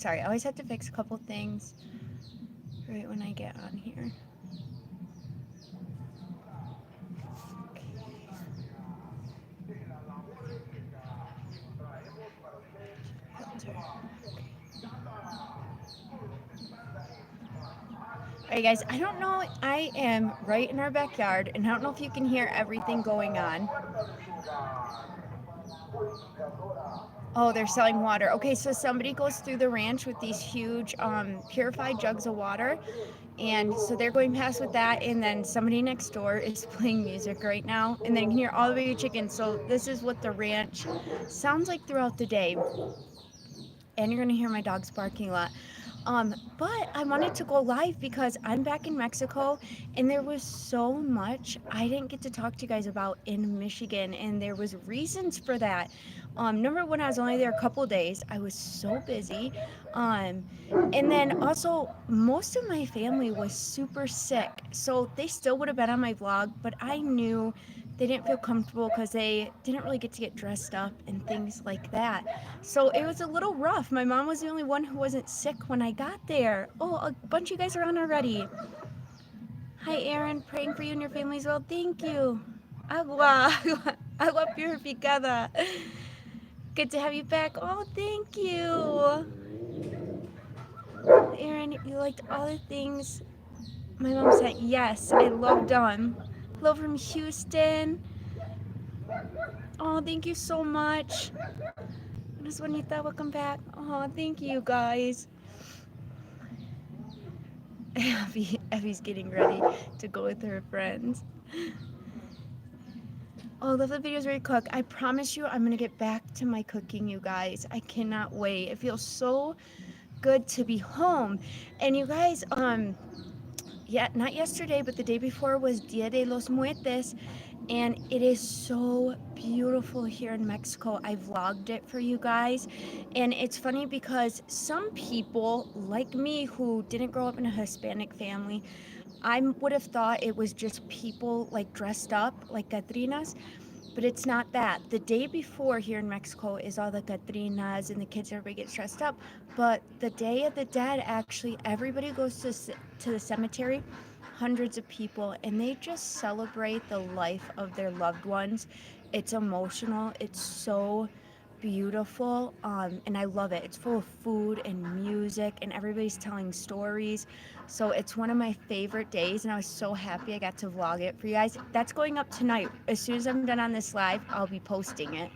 Sorry, I always have to fix a couple things right when I get on here. Filter. Alright, guys, I don't know. I am right in our backyard, and I don't know if you can hear everything going on. Oh, they're selling water. Okay, so somebody goes through the ranch with these huge purified jugs of water. And so they're going past with that. And then somebody next door is playing music right now. And then you can hear all the baby chickens. So this is what the ranch sounds like throughout the day. And you're going to hear my dogs barking a lot. But I wanted to go live because I'm back in Mexico and there was so much I didn't get to talk to you guys about in Michigan, and there was reasons for that. Number one, I was only there a couple days. I was so busy. Um, and then also most of my family was super sick. So they still would have been on my vlog, but I knew they didn't feel comfortable because they didn't really get to get dressed up and things like that. So it was a little rough. My mom was the only one who wasn't sick when I got there. Oh, a bunch of you guys are on already. Hi, Aaron. Praying for you and your family as well. Thank you. Agua. Agua purificada. Good to have you back. Oh, thank you. Aaron, you liked all the things my mom sent. Yes, I love them. Hello from Houston. Oh, thank you so much. Miss Juanita, welcome back. Oh, thank you guys. Effie's getting ready to go with her friends. Oh, love the videos where you cook. I promise you I'm gonna get back to my cooking, you guys. I cannot wait. It feels so good to be home. And you guys, yeah, not yesterday, but the day before was Dia de los Muertes, and it is so beautiful here in Mexico. I vlogged it for you guys, and it's funny because some people like me who didn't grow up in a Hispanic family, I would have thought it was just people like dressed up like Catrinas, but it's not that. The day before here in Mexico is all the Catrinas and the kids, everybody gets dressed up. But the Day of the Dead, actually, everybody goes to the cemetery, hundreds of people, and they just celebrate the life of their loved ones. It's emotional. It's so beautiful, and I love it. It's full of food and music, and everybody's telling stories. So it's one of my favorite days, and I was so happy I got to vlog it for you guys. That's going up tonight. As soon as I'm done on this live, I'll be posting it.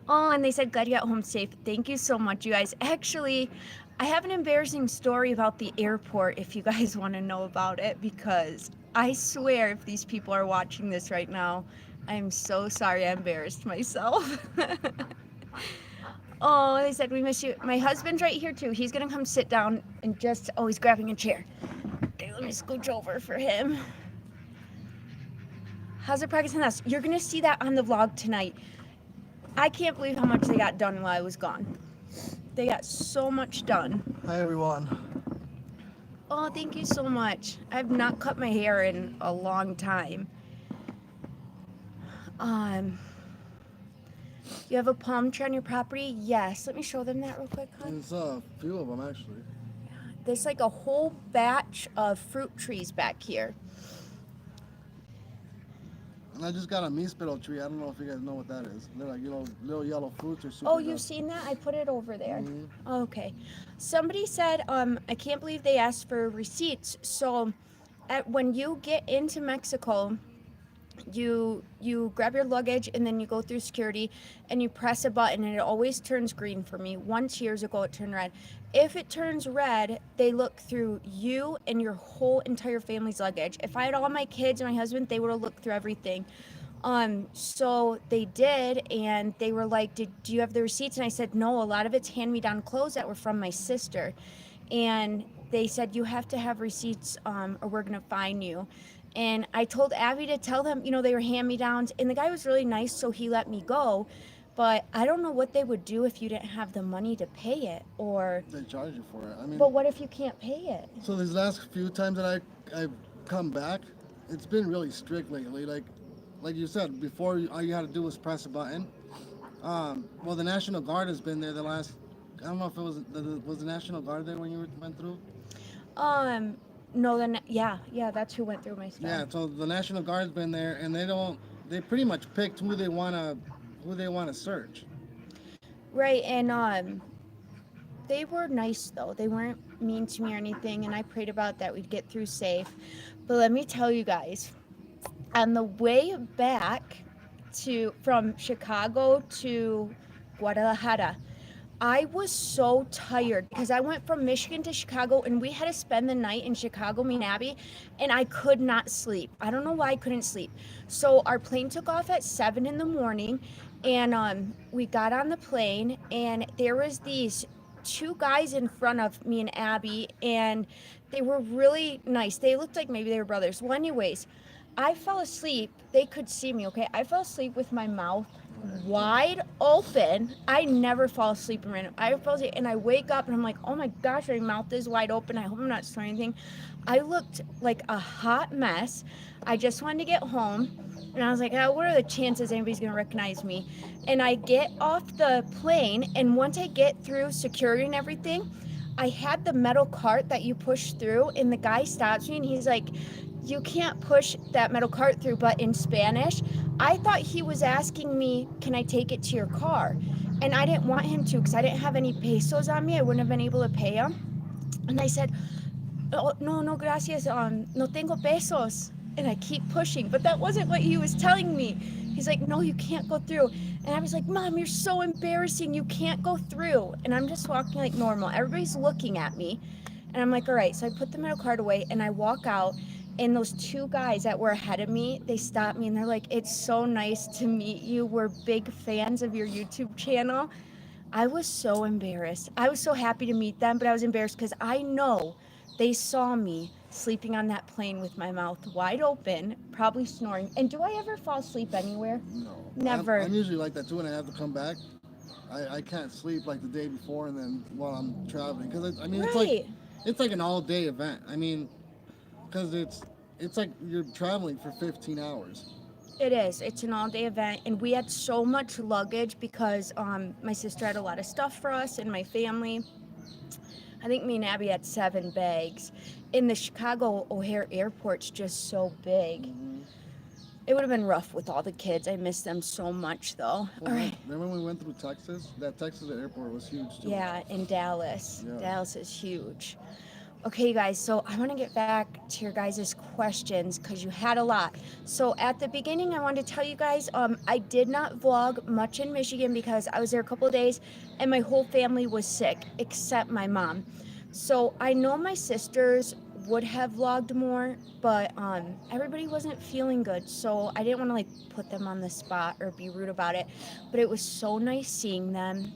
Oh, and they said glad you got home safe. Thank you so much, you guys. Actually, I have an embarrassing story about the airport if you guys want to know about it, because I swear if these people are watching this right now, I'm so sorry I embarrassed myself. Oh, they said we miss you. My husband's right here too. He's gonna come sit down and just, oh, he's grabbing a chair. Okay, let me scooch over for him. How's the progress on this? You're gonna see that on the vlog tonight. I can't believe how much they got done while I was gone. They got so much done. Hi everyone. Oh, thank you so much. I've not cut my hair in a long time. Um, you have a palm tree on your property? Yes. Let me show them that real quick, hon. There's a few of them actually. There's like a whole batch of fruit trees back here. And I just got a mispero tree. I don't know if you guys know what that is. They're like little yellow fruits or super Oh, good. you've seen that? I put it over there. Mhm. Okay. Somebody said, I can't believe they asked for receipts. So, when you get into Mexico, you grab your luggage and then you go through security and you press a button and it always turns green for me. Once years ago it turned red. If it turns red, they look through you and your whole entire family's luggage. If I had all my kids and my husband, they would have looked through everything. So they did, and they were like, do you have the receipts? And I said, no, a lot of it's hand-me-down clothes that were from my sister. And they said, you have to have receipts, or we're gonna fine you. And I told Abby to tell them, they were hand-me-downs, and the guy was really nice, so he let me go. But I don't know what they would do if you didn't have the money to pay it, or, They charge you for it. I mean, but what if you can't pay it? so these last few times that I've come back, it's been really strict lately. Like you said before, all you had to do was press a button. Well, the National Guard has been there the last I don't know if it was the National Guard there when you went through. Um, no, then yeah, that's who went through my Yeah, spot. so the National Guard's been there, and they pretty much picked who they wanna search. Right, and they were nice though. They weren't mean to me or anything, and I prayed about that we'd get through safe. But let me tell you guys, on the way back to from Chicago to Guadalajara, I was so tired because I went from Michigan to Chicago and we had to spend the night in Chicago, me and Abby, and I could not sleep. I don't know why I couldn't sleep. So our plane took off at 7 in the morning, and we got on the plane, and there was these two guys in front of me and Abby, and they were really nice. They looked like maybe they were brothers. Well, anyways, I fell asleep. They could see me, okay? I fell asleep with my mouth wide open. I never fall asleep in random. I fall asleep and I wake up and I'm like, oh my gosh, my mouth is wide open. I hope I'm not snoring anything. I looked like a hot mess. I just wanted to get home. And I was like, oh, what are the chances anybody's gonna recognize me? And I get off the plane, and once I get through security and everything, I had the metal cart that you push through, and the guy stops me and he's like, you can't push that metal cart through, but in Spanish. I thought he was asking me, can I take it to your car? And I didn't want him to because I didn't have any pesos on me. I wouldn't have been able to pay him. And I said, oh, no, no, gracias. No tengo pesos. And I keep pushing, but that wasn't what he was telling me. He's like, no, you can't go through. And I was like, Mom, you're so embarrassing. You can't go through. And I'm just walking like normal. Everybody's looking at me. And I'm like, all right. So I put the metal card away and I walk out. And those two guys that were ahead of me, they stopped me and they're like, it's so nice to meet you. We're big fans of your YouTube channel. I was so embarrassed. I was so happy to meet them, but I was embarrassed because I know they saw me sleeping on that plane with my mouth wide open, probably snoring. And do I ever fall asleep anywhere? No, Never. I'm usually like that too, and I have to come back. I can't sleep like the day before and then while I'm traveling because I mean Right. it's like an all day event. I mean because it's like you're traveling for 15 hours. It is. It's an all day event. And we had so much luggage because my sister had a lot of stuff for us and my family. I think me and Abby had 7 bags. In the Chicago O'Hare airport's just so big. Hmm. It would have been rough with all the kids. I miss them so much, though. Well, All right. then when we went through Texas, that Texas airport was huge too. Yeah, in Dallas. Yeah. Dallas is huge. Okay, you guys, so I want to get back to your guys' questions because you had a lot. So at the beginning, I wanted to tell you guys I did not vlog much in Michigan because I was there a couple of days and my whole family was sick except my mom. So I know my sisters would have vlogged more, but everybody wasn't feeling good, so I didn't want to like put them on the spot or be rude about it. But it was so nice seeing them.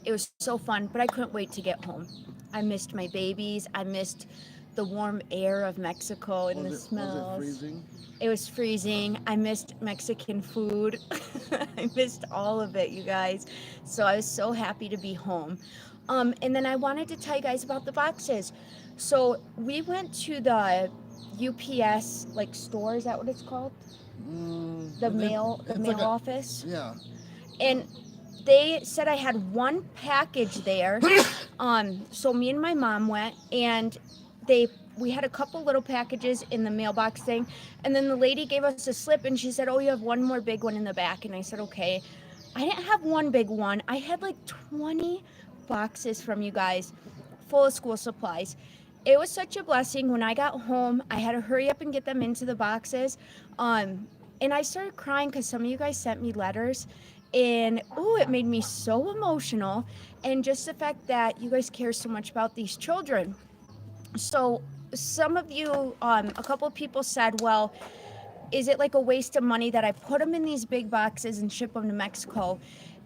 It was so fun, but I couldn't wait to get home. I missed my babies. I missed the warm air of Mexico and the Was it smells. freezing? It was freezing. I missed Mexican food. I missed all of it, you guys. So I was so happy to be home. And then I wanted to tell you guys about the boxes. So we went to the UPS like store. Is that what it's called? The It's like mail a office. yeah. And they said I had one package there. So me and my mom went, and they we had a couple little packages in the mailbox thing, and then the lady gave us a slip, and she said, "Oh, you have one more big one in the back." And I said, "Okay." I didn't have one big one. I had like 20 boxes from you guys, full of school supplies. It was such a blessing. When I got home, I had to hurry up and get them into the boxes. And I started crying because some of you guys sent me letters, and oh, it made me so emotional. And just the fact that you guys care so much about these children. So some of you, a couple of people said, well, is it like a waste of money that I put them in these big boxes and ship them to Mexico?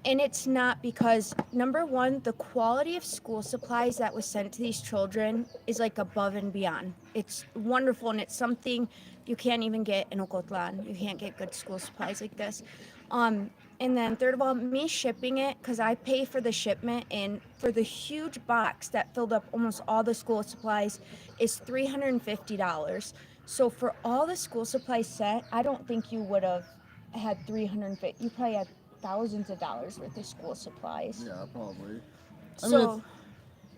And it's not, because number one, the quality of school supplies that was sent to these children is like above and beyond. It's wonderful, and it's something you can't even get in Ocotlan. You can't get good school supplies like this. And then third of all, me shipping it, because I pay for the shipment, and for the huge box that filled up almost all the school supplies is $350. So for all the school supplies sent, I don't think you would have had 350. You probably had thousands of dollars worth of school supplies. Yeah, probably. I mean, So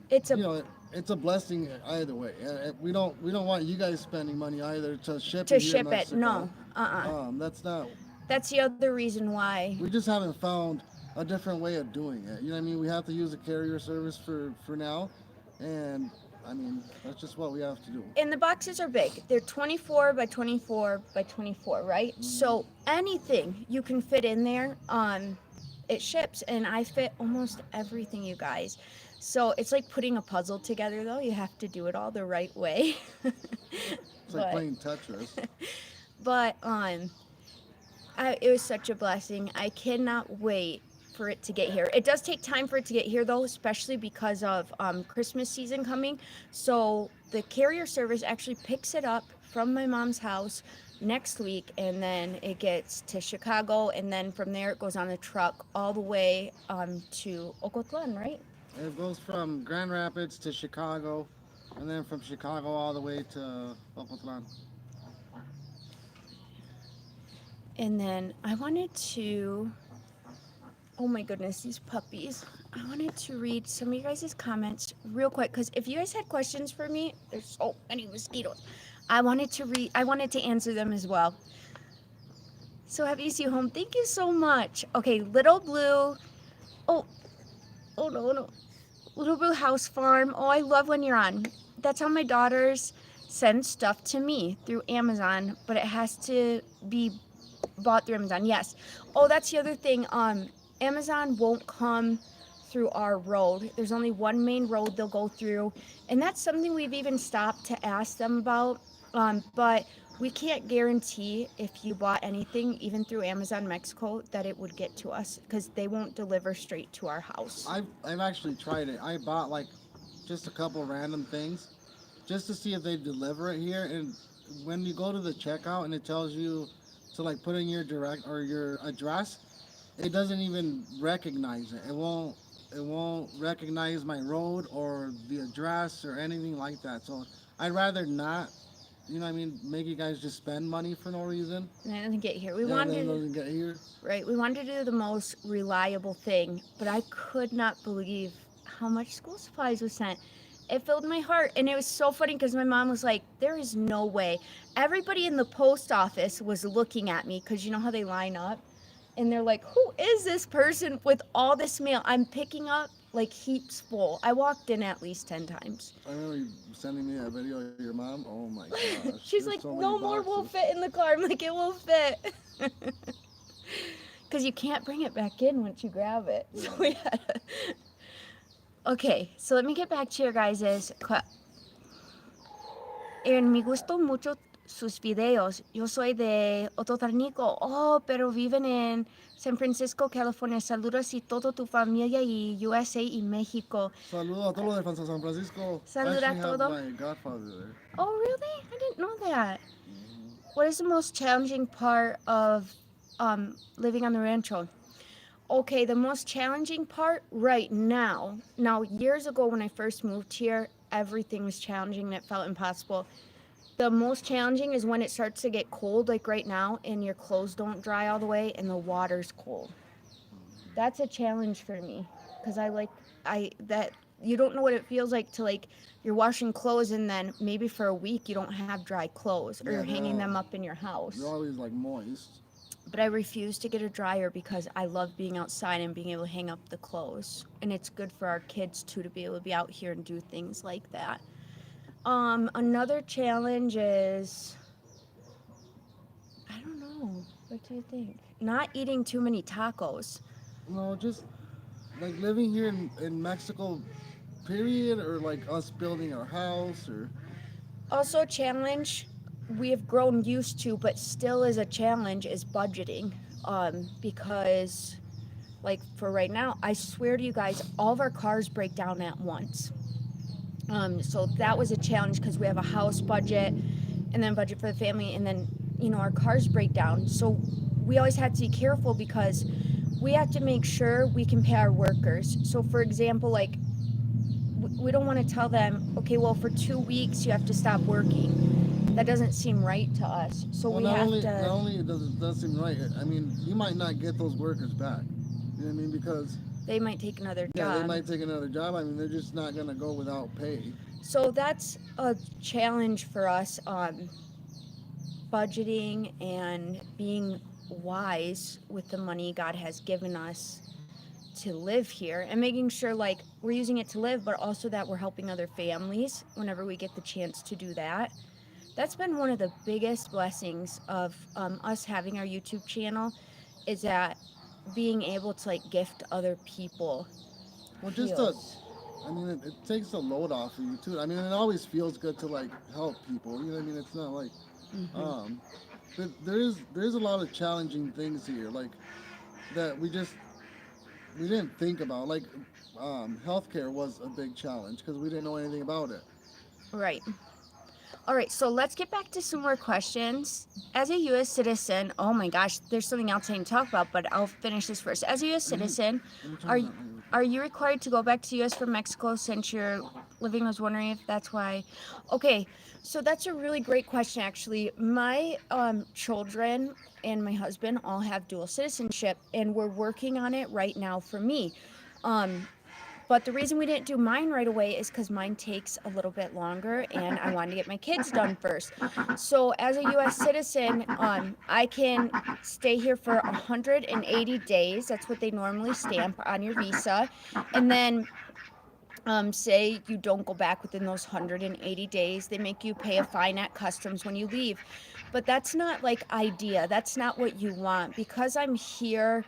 it's a it's a blessing either way. We don't want you guys spending money either to ship to it here in ship it. Mexico. No, That's not. that's the other reason why. We just haven't found a different way of doing it. You know what I mean? We have to use a carrier service for now, and I mean that's just what we have to do. And the boxes are big. They're 24 by 24 by 24, right? Hmm. So anything you can fit in there, it ships, and I fit almost everything, you guys. So it's like putting a puzzle together, though. You have to do it all the right way. It's like but playing Tetris. but it was such a blessing. I cannot wait for it to get here. It does take time for it to get here, though, especially because of Christmas season coming. So the carrier service actually picks it up from my mom's house next week, and then it gets to Chicago, and then from there it goes on the truck all the way to Ocotlan, right? It goes from Grand Rapids to Chicago, and then from Chicago all the way to Ocotlan. And then I wanted to, oh my goodness, these puppies. I wanted to read some of you guys' comments real quick, because if you guys had questions for me, there's so many mosquitoes. I wanted to answer them as well. So happy to see you home. Thank you so much. Okay, Little Blue. Oh, oh no, no. Little Blue House Farm. Oh, I love when you're on. That's how my daughters send stuff to me through Amazon, but it has to be bought through Amazon. Yes. Oh, that's the other thing. Amazon won't come through our road. There's only one main road they'll go through, and that's something we've even stopped to ask them about. But we can't guarantee if you bought anything, even through Amazon Mexico, that it would get to us, because they won't deliver straight to our house. I've actually tried it. I bought like just a couple random things just to see if they deliver it here. And when you go to the checkout and it tells you to like put in your direct or your address, it doesn't even recognize it. It won't recognize my road or the address or anything like that. So I'd rather not. You know what I mean? Make you guys just spend money for no reason. And it doesn't get here. We Yeah, and then it wanted, doesn't get here. right? We wanted to do the most reliable thing, but I could not believe how much school supplies was sent. It filled my heart, and it was so funny because my mom was like, "There is no way." Everybody in the post office was looking at me, because you know how they line up, and they're like, "Who is this person with all this mail?" I'm picking up like heaps full. I walked in at least 10 times. I remember you sending me a video of your mom. Oh my gosh. She's There's like, so many "No more will boxes. fit in the car." I'm like, "It will fit." Because you can't bring it back in once you grab it. So we had to... Okay, so let me get back to your guys' me gustó mucho sus videos. Yo soy de Ototarnico. Oh, pero viven en San Francisco, California. Saludos y toda tu familia y USA y México. Saludos a todos los de San Francisco. I Saluda actually a have todo. my godfather there. Oh, really? I didn't know that. What is the most challenging part of living on the rancho? Okay, the most challenging part right now. Now, years ago when I first moved here, everything was challenging and it felt impossible. The most challenging is when it starts to get cold, like right now, and your clothes don't dry all the way and the water's cold. That's a challenge for me, because that you don't know what it feels like to, like, you're washing clothes and then maybe for a week you don't have dry clothes, or Yeah, you're hanging them up in your house. they're always like moist. But I refuse to get a dryer because I love being outside and being able to hang up the clothes. And it's good for our kids too to be able to be out here and do things like that. Another challenge is, I don't know. What do you think? Not eating too many tacos. No, just like living here in Mexico, period, or like us building our house, or Also, a challenge we have grown used to, but still is a challenge, is budgeting. Because, like, for right now, I swear to you guys, all of our cars break down at once. So that was a challenge because we have a house budget, and then budget for the family, and then, our cars break down. So we always had to be careful because we have to make sure we can pay our workers. So, for example, like, we don't want to tell them, okay, well, for 2 weeks you have to stop working. That doesn't seem right to us. So well, we have not to. only does it seem right. I mean, you might not get those workers back. You know what I mean? Because They might take another Yeah, they job. might take another job. I mean, they're just not gonna go without pay. So that's a challenge for us, budgeting and being wise with the money God has given us to live here, and making sure like we're using it to live, but also that we're helping other families whenever we get the chance to do that. That's been one of the biggest blessings of us having our YouTube channel, is that being able to like gift other people Well, just a, feels. I mean, it takes the load off of you too. I mean, it always feels good to like help people. You know what I mean? It's not like, Hmm. um, but there's a lot of challenging things here, like that we didn't think about. Like, healthcare was a big challenge because we didn't know anything about it. Right. All right, so let's get back to some more questions. As a U.S. citizen, oh my gosh, there's something else I need to talk about, but I'll finish this first. As a U.S. Let me citizen, let me are turn y- that light real quick. are you required to go back to U.S. from Mexico since you're living? I was wondering if that's why. Okay, so that's a really great question, actually. My children and my husband all have dual citizenship, and we're working on it right now for me. Um, but the reason we didn't do mine right away is because mine takes a little bit longer and I wanted to get my kids done first. So, as a US citizen, I can stay here for 180 days. That's what they normally stamp on your visa. And then, say you don't go back within those 180 days, they make you pay a fine at customs when you leave. But that's not like idea. That's not what you want. Because I'm here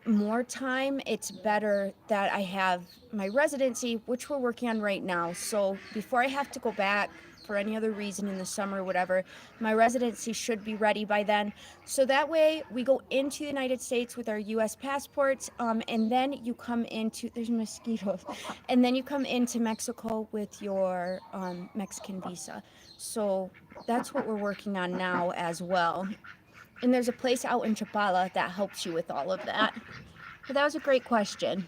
more time, it's better that I have my residency, which we're working on right now. So before I have to go back for any other reason in the summer or whatever, my residency should be ready by then. So that way we go into the United States with our US passports, and then you come into, there's mosquitoes, and then you come into Mexico with your Mexican visa. So that's what we're working on now as well. And there's a place out in Chapala that helps you with all of that. But that was a great question.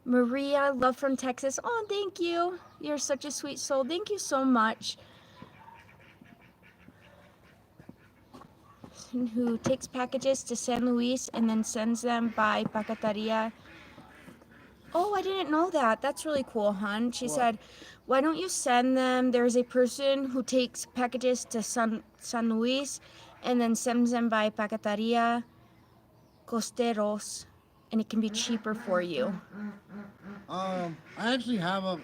Maria, love from Texas. Oh, thank you. You're such a sweet soul. Thank you so much. Who takes packages to San Luis and then sends them by Paqueteria. Oh, I didn't know that. That's really cool, hon. She What? said, why don't you send them? There's a person who takes packages to San Luis and then sends them by Paqueteria Costeros, and it can be cheaper for you. I actually have a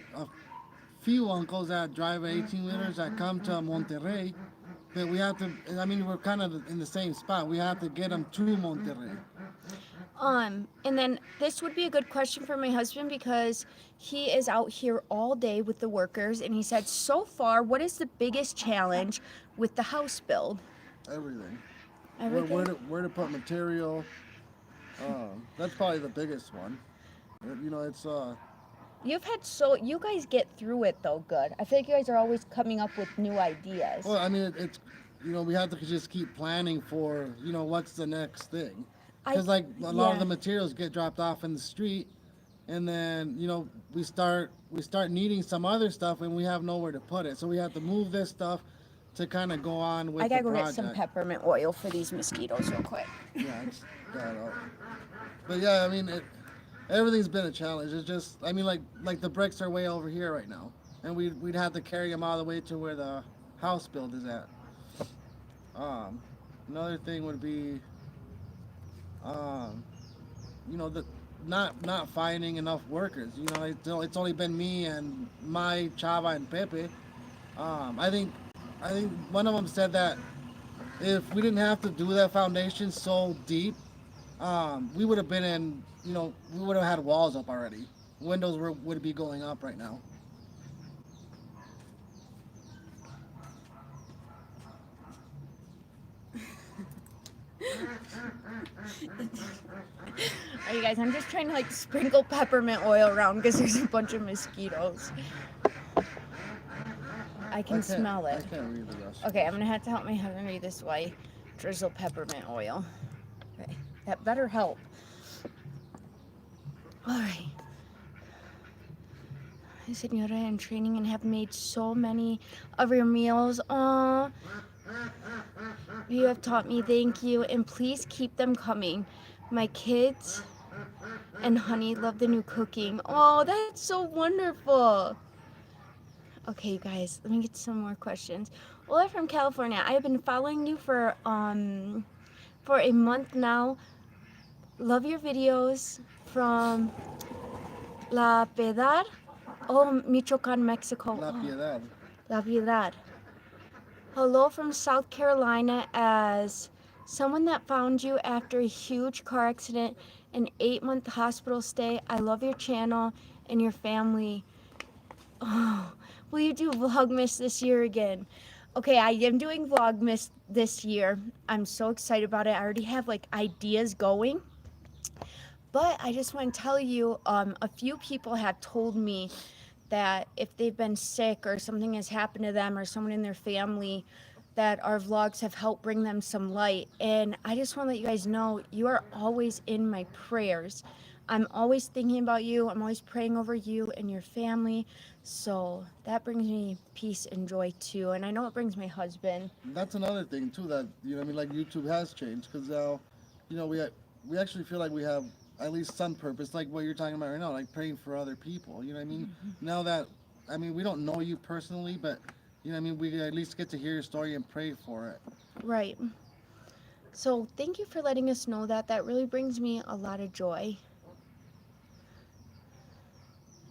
few uncles that drive 18 wheelers that come to Monterrey. But we have to. I mean, we're kind of in the same spot. We have to get them to Monterrey. And then this would be a good question for my husband because he is out here all day with the workers, and he said, so far, what is the biggest challenge with the house build? Everything. Everything? Where to put material. That's probably the biggest one. You know, it's You guys get through it though good. I feel like you guys are always coming up with new well, ideas. I mean, it's we have to just keep planning for what's the next thing, I, because like a lot of yeah. the materials get dropped off in the street, and then we start needing some other stuff, and we have nowhere to put it, so we have to move this stuff to kind of go on I with the gotta go get some project. peppermint oil for these mosquitoes real quick. Yeah, it's that up. But yeah, I mean, everything's been a challenge. It's just, I mean, like the bricks are way over here right now, and we'd have to carry them all the way to where the house build is at. Um, Another thing would be, um, the not finding enough workers. It's only been me and my Chava and Pepe. I think one of them said that if we didn't have to do that foundation so deep, we would have been in, we would have had walls up already. Windows would be going up right now. Alright, guys, I'm just trying to like sprinkle peppermint oil around because there's a bunch of mosquitoes. I can smell I it. can't read the rest. Okay, I'm gonna have to help my husband read this way. Drizzle peppermint oil. Okay, that better help. All right. Senora, in training and have made so many of your meals. You have taught me. Thank you, and please keep them coming. My kids and Honey love the new cooking. Oh, that's so wonderful. Okay, you guys, let me get some more questions. Ola from California. I have been following you for a month now. Love your videos from La Piedad. Oh, Michoacan, Mexico. La Oh, Piedad. La Piedad. Hello from South Carolina. As someone that found you after a huge car accident and 8-month hospital stay, I love your channel and your family. Oh, will you do Vlogmas this year again? Okay, I am doing Vlogmas this year. I'm so excited about it. I already have like ideas going. But I just want to tell you, a few people have told me that if they've been sick or something has happened to them or someone in their family, that our vlogs have helped bring them some light. And I just want to let you guys know you are always in my prayers. I'm always thinking about you. I'm always praying over you and your family. So that brings me peace and joy too. And I know it brings my husband. That's another thing too that I mean, like YouTube has changed because now, we actually feel like we have at least some purpose, like what you're talking about right now, like praying for other people. You know what I mean? Now that I mean, we don't know you personally, but I mean, we at least get to hear your story and pray for it. Right. So thank you for letting us know that. That really brings me a lot of joy.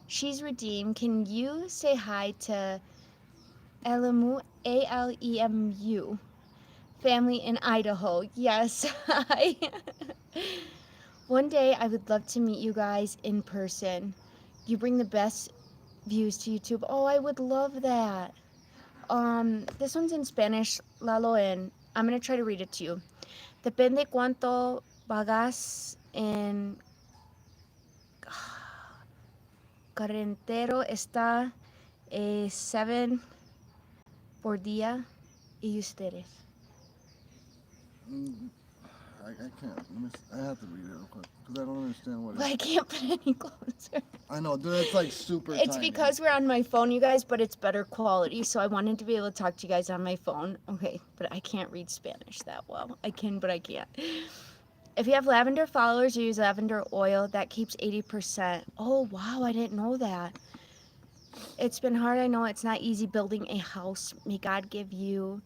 She's redeemed. Can you say hi to Alemu, Alemu, family in Idaho? Yes. Hi. One day I would love to meet you guys in person. You bring the best views to YouTube. Oh, I would love that. This one's in Spanish, Lalo, and I'm gonna try to read it to you. Depende cuánto pagas en carretero está 7 por día y ustedes. Mm, I can't. I have to read it real quick because I don't understand what Well, it. I can't put any closer. I know, dude. It's like super It's tiny. because we're on my phone, you guys, but it's better quality. So I wanted to be able to talk to you guys on my phone. Okay, but I can't read Spanish that well. I can, but I can't. If you have lavender followers, you use lavender oil. That keeps 80%. Oh, wow, I didn't know that. It's been hard. I know it's not easy building a house. May God give you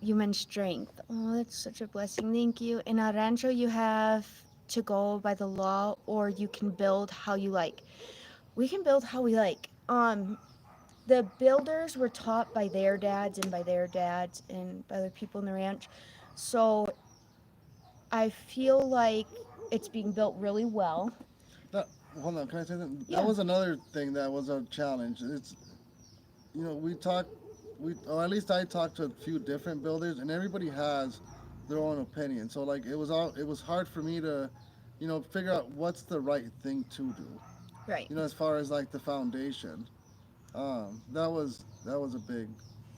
human strength. Oh, that's such a blessing. Thank you. In a rancho, you have to go by the law, or you can build how you like. We can build how we like. The builders were taught by their dads and by their dads and by the people in the ranch. So I feel like it's being built really well. That hold on, can I say that? That Yeah. was another thing that was a challenge. It's we talk, or at least I talked to a few different builders, and everybody has their own opinion. So like it was hard for me to, figure out what's the right thing to do. Right. As far as like the foundation, that was a big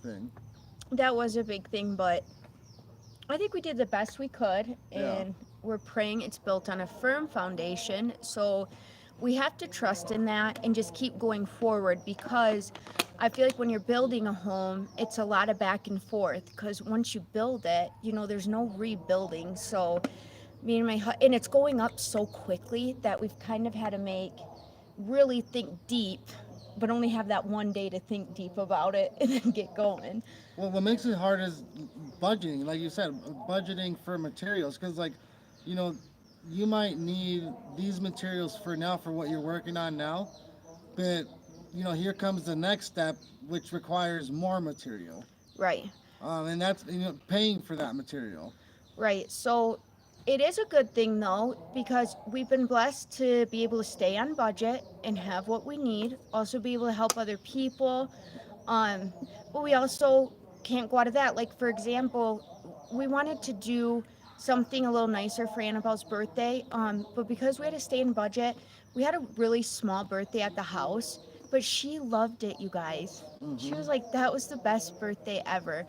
thing. That was a big thing, but I think we did the best we could, Yeah. and we're praying it's built on a firm foundation. So we have to trust in that and just keep going forward, because I feel like when you're building a home, it's a lot of back and forth, because once you build it, there's no rebuilding. So me and and it's going up so quickly that we've kind of had to really think deep, but only have that one day to think deep about it and then get going. Well, what makes it hard is budgeting, like you said, budgeting for materials, because you know, you might need these materials for now for what you're working on now, but here comes the next step, which requires more material, Right. and that's paying for that material. Right. So it is a good thing though, because we've been blessed to be able to stay on budget and have what we need, also be able to help other people. Um, but we also can't go out of that. Like, for example, we wanted to do something a little nicer for Annabelle's birthday, but because we had to stay in budget, we had a really small birthday at the house. But she loved it, you guys. She Hmm. was like, that was the best birthday ever.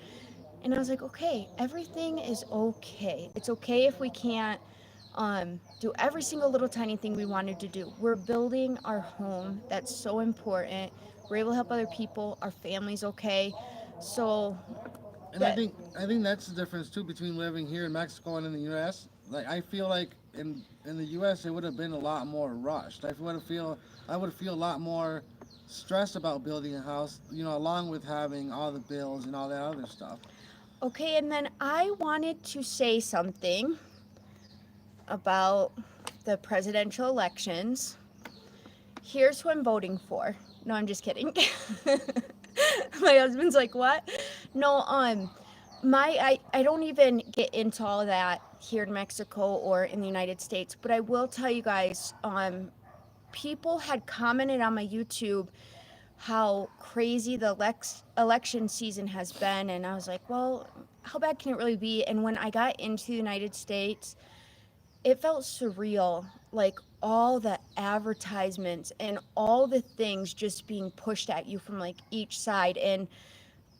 And I was like, okay, everything is okay. It's okay if we can't do every single little tiny thing we wanted to do. We're building our home. That's so important. We're able to help other people. Our family's okay. So And I that, think I think that's the difference too between living here in Mexico and in the U.S. Like I feel like in the U.S. it would have been a lot more rushed. I would feel a lot more stressed about building a house, along with having all the bills and all that other stuff. Okay, and then I wanted to say something about the presidential elections. Here's who I'm voting for. No, I'm just kidding. My husband's like, what? No, I don't even get into all of that here in Mexico or in the United States, but I will tell you guys, people had commented on my YouTube how crazy the election season has been, and I was like, well, how bad can it really be? And when I got into the United States, it felt surreal, like all the advertisements and all the things just being pushed at you from like each side, and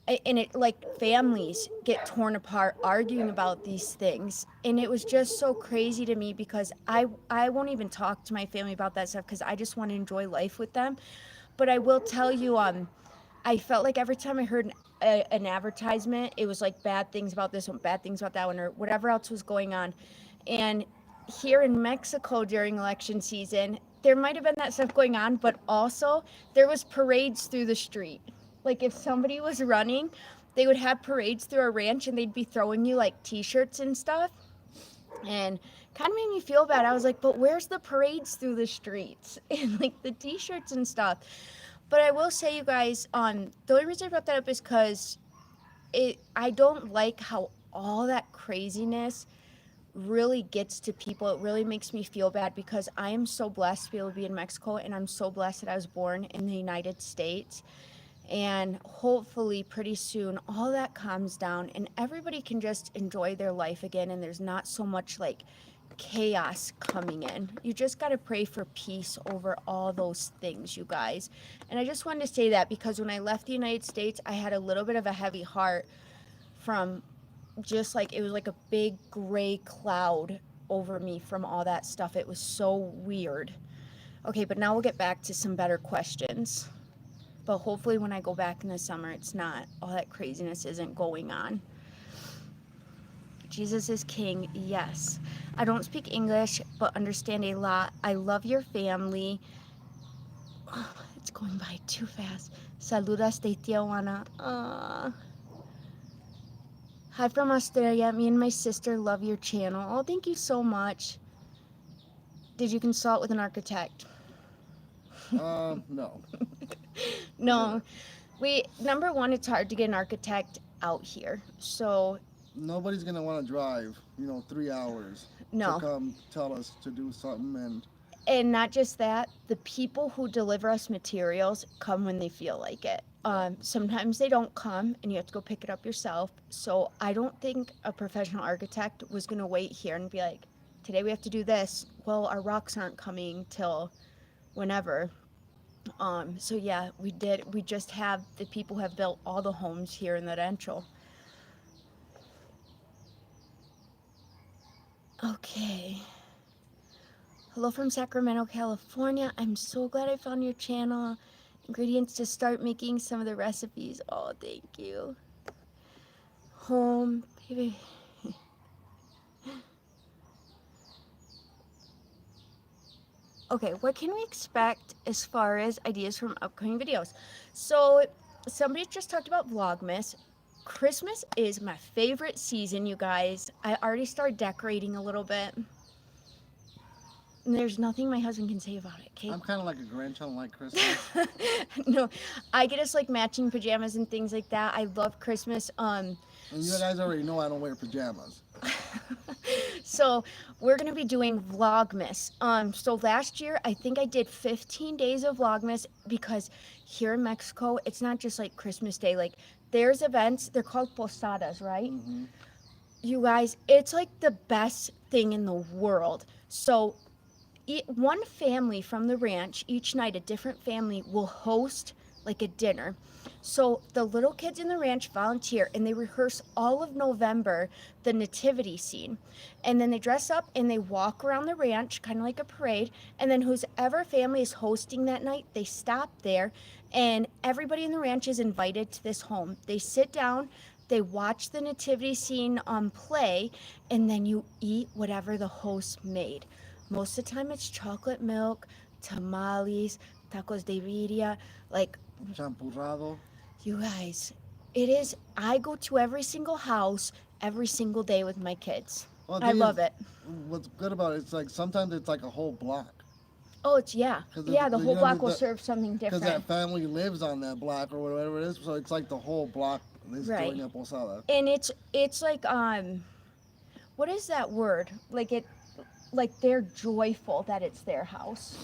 it like families get torn apart arguing about these things, and it was just so crazy to me because I won't even talk to my family about that stuff because I just want to enjoy life with them. But I will tell you, I felt like every time I heard an advertisement, it was like bad things about this one, bad things about that one, or whatever else was going on. And here in Mexico during election season, there might have been that stuff going on, but also there was parades through the street. Like if somebody was running, they would have parades through our ranch and they'd be throwing you like t-shirts and stuff. And kind of made me feel bad. I was like, but where's the parades through the streets and like the t-shirts and stuff? But I will say, you guys, the only reason I brought that up is because I don't like how all that craziness really gets to people. It really makes me feel bad because I am so blessed to be able to be in Mexico, and I'm so blessed that I was born in the United States. And hopefully, pretty soon, all that calms down and everybody can just enjoy their life again. And there's not so much like chaos coming in. You just got to pray for peace over all those things, you guys. And I just wanted to say that because when I left the United States, I had a little bit of a heavy heart from just like it was like a big gray cloud over me from all that stuff. It was so weird. Okay, but now we'll get back to some better questions. But hopefully, when I go back in the summer, it's not all that craziness isn't going on. Jesus is king, yes. I don't speak English, but understand a lot. I love your family. Oh, it's going by too fast. Saludas de Tijuana. Hi from Australia. Me and my sister love your channel. Oh, thank you so much. Did you consult with an architect? No. No. We number one, it's hard to get an architect out here. So Nobody's gonna want to drive, 3 hours to no. come tell us to do something, And not just that, the people who deliver us materials come when they feel like it. yeah. Sometimes they don't come and you have to go pick it up yourself. So I don't think a professional architect was going to wait here and be like, today we have to do this. Well, our rocks aren't coming till whenever. So yeah, we did. We just have the people who have built all the homes here in the rancho. Okay. Hello from Sacramento, California. I'm so glad I found your channel. Ingredients to start making some of the recipes. Oh, thank you. Home, baby. Okay, what can we expect as far as ideas from upcoming videos? So, somebody just talked about Vlogmas. Christmas is my favorite season, you guys. I already started decorating a little bit. And there's nothing my husband can say about it, okay? I'm kind of like a Grinch. I don't like Christmas. No, I get us like matching pajamas and things like that. I love Christmas. And you guys already know I don't wear pajamas. So we're gonna be doing Vlogmas. So last year I think I did 15 days of Vlogmas because here in Mexico it's not just like Christmas Day. Like there's events. They're called posadas, right? Hmm. You guys, it's like the best thing in the world. So one family from the ranch each night, a different family will host like a dinner. So the little kids in the ranch volunteer and they rehearse all of November the nativity scene, and then they dress up and they walk around the ranch kind of like a parade, and then whoever family is hosting that night, they stop there and everybody in the ranch is invited to this home. They sit down, They watch the nativity scene on play, and then you eat whatever the host made. Most of the time, it's chocolate milk, tamales, tacos de birria. Like, Champurrado. you guys, it is. I go to every single house every single day with my kids. Well, the I thing love is, it. what's good about it, it's like sometimes it's like a whole block. Oh, it's yeah. Because Yeah, the you whole know, block will serve something because different. that family lives on that block or whatever it is, so it's like the whole block is Right. doing a posada. And it's like what is that word? Like they're joyful that it's their house.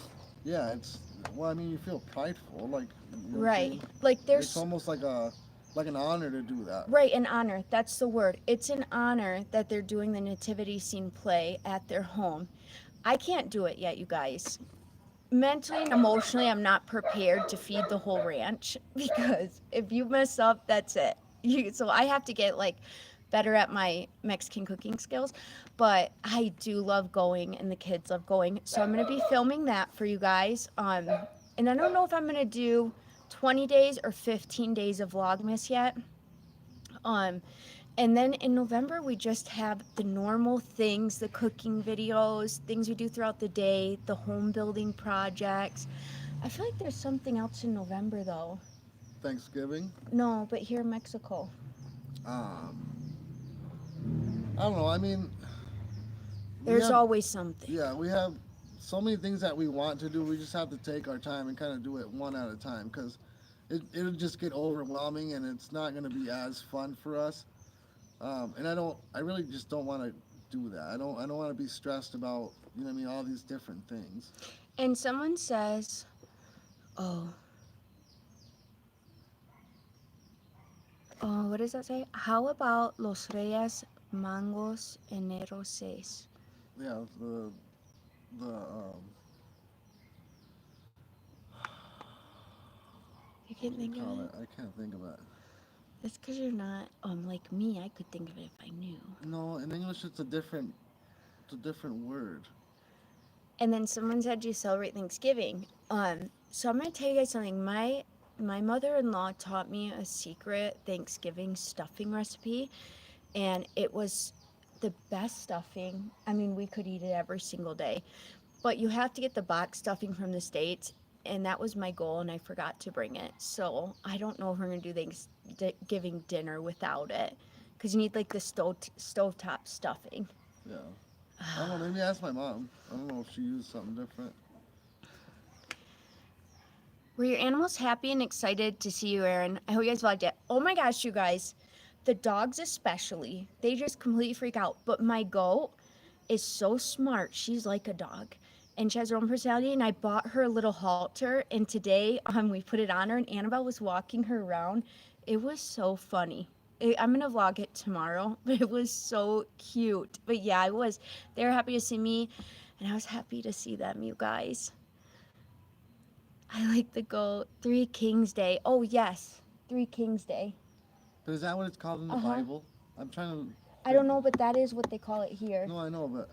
Yeah, it's well, I mean, you feel prideful, like you know what I'm Right. saying. Like It's there's almost like an honor to do that. right, an honor. That's the word. It's an honor that they're doing the nativity scene play at their home. I can't do it yet, you guys. Mentally and emotionally, I'm not prepared to feed the whole ranch because if you mess up, that's it. So I have to get like better at my Mexican cooking skills, but I do love going and the kids love going. So I'm going to be filming that for you guys. And I don't know if I'm going to do 20 days or 15 days of Vlogmas yet. Um, and then in November, we just have the normal things, the cooking videos, things we do throughout the day, the home building projects. I feel like there's something else in November though. Thanksgiving. No, but here in Mexico. Um, I don't know. I mean, we There's have always something. yeah, we have so many things that we want to do. We just have to take our time and kind of do it one at a time because it'll just get overwhelming and it's not going to be as fun for us. And I really just don't want to do that. I don't want to be stressed about, you know what I mean, all these different things. And someone says, oh, oh, what does that say? How about Los Reyes Mangos Enero 6? Yeah, the You what can't do you think of call it? it? I can't think of it. That's because you're not like me. I could think of it if I knew. No, in English it's a different word. And then someone said you celebrate Thanksgiving. So I'm gonna tell you guys something. My mother-in-law taught me a secret Thanksgiving stuffing recipe, and it was the best stuffing. I mean, we could eat it every single day, but you have to get the box stuffing from the States, and that was my goal, and I forgot to bring it. So I don't know if we're gonna do Thanksgiving dinner without it, because you need like the stovetop stuffing. Yeah. I don't know. Maybe ask my mom. I don't know if she used something different. Were your animals happy and excited to see you, Aaron? I hope you guys loved it. Oh my gosh, you guys. The dogs, especially, they just completely freak out. But my goat is so smart. She's like a dog. And she has her own personality. And I bought her a little halter. And today we put it on her, and Annabelle was walking her around. It was so funny. I'm going to vlog it tomorrow. But it was so cute. But yeah, I was. They were happy to see me. And I was happy to see them, you guys. I like the goat. Three Kings Day. Oh, yes. Three Kings Day. But is that what it's called in the Uh-huh. Bible? I'm trying to. I don't know, but that is what they call it here. No, I know, but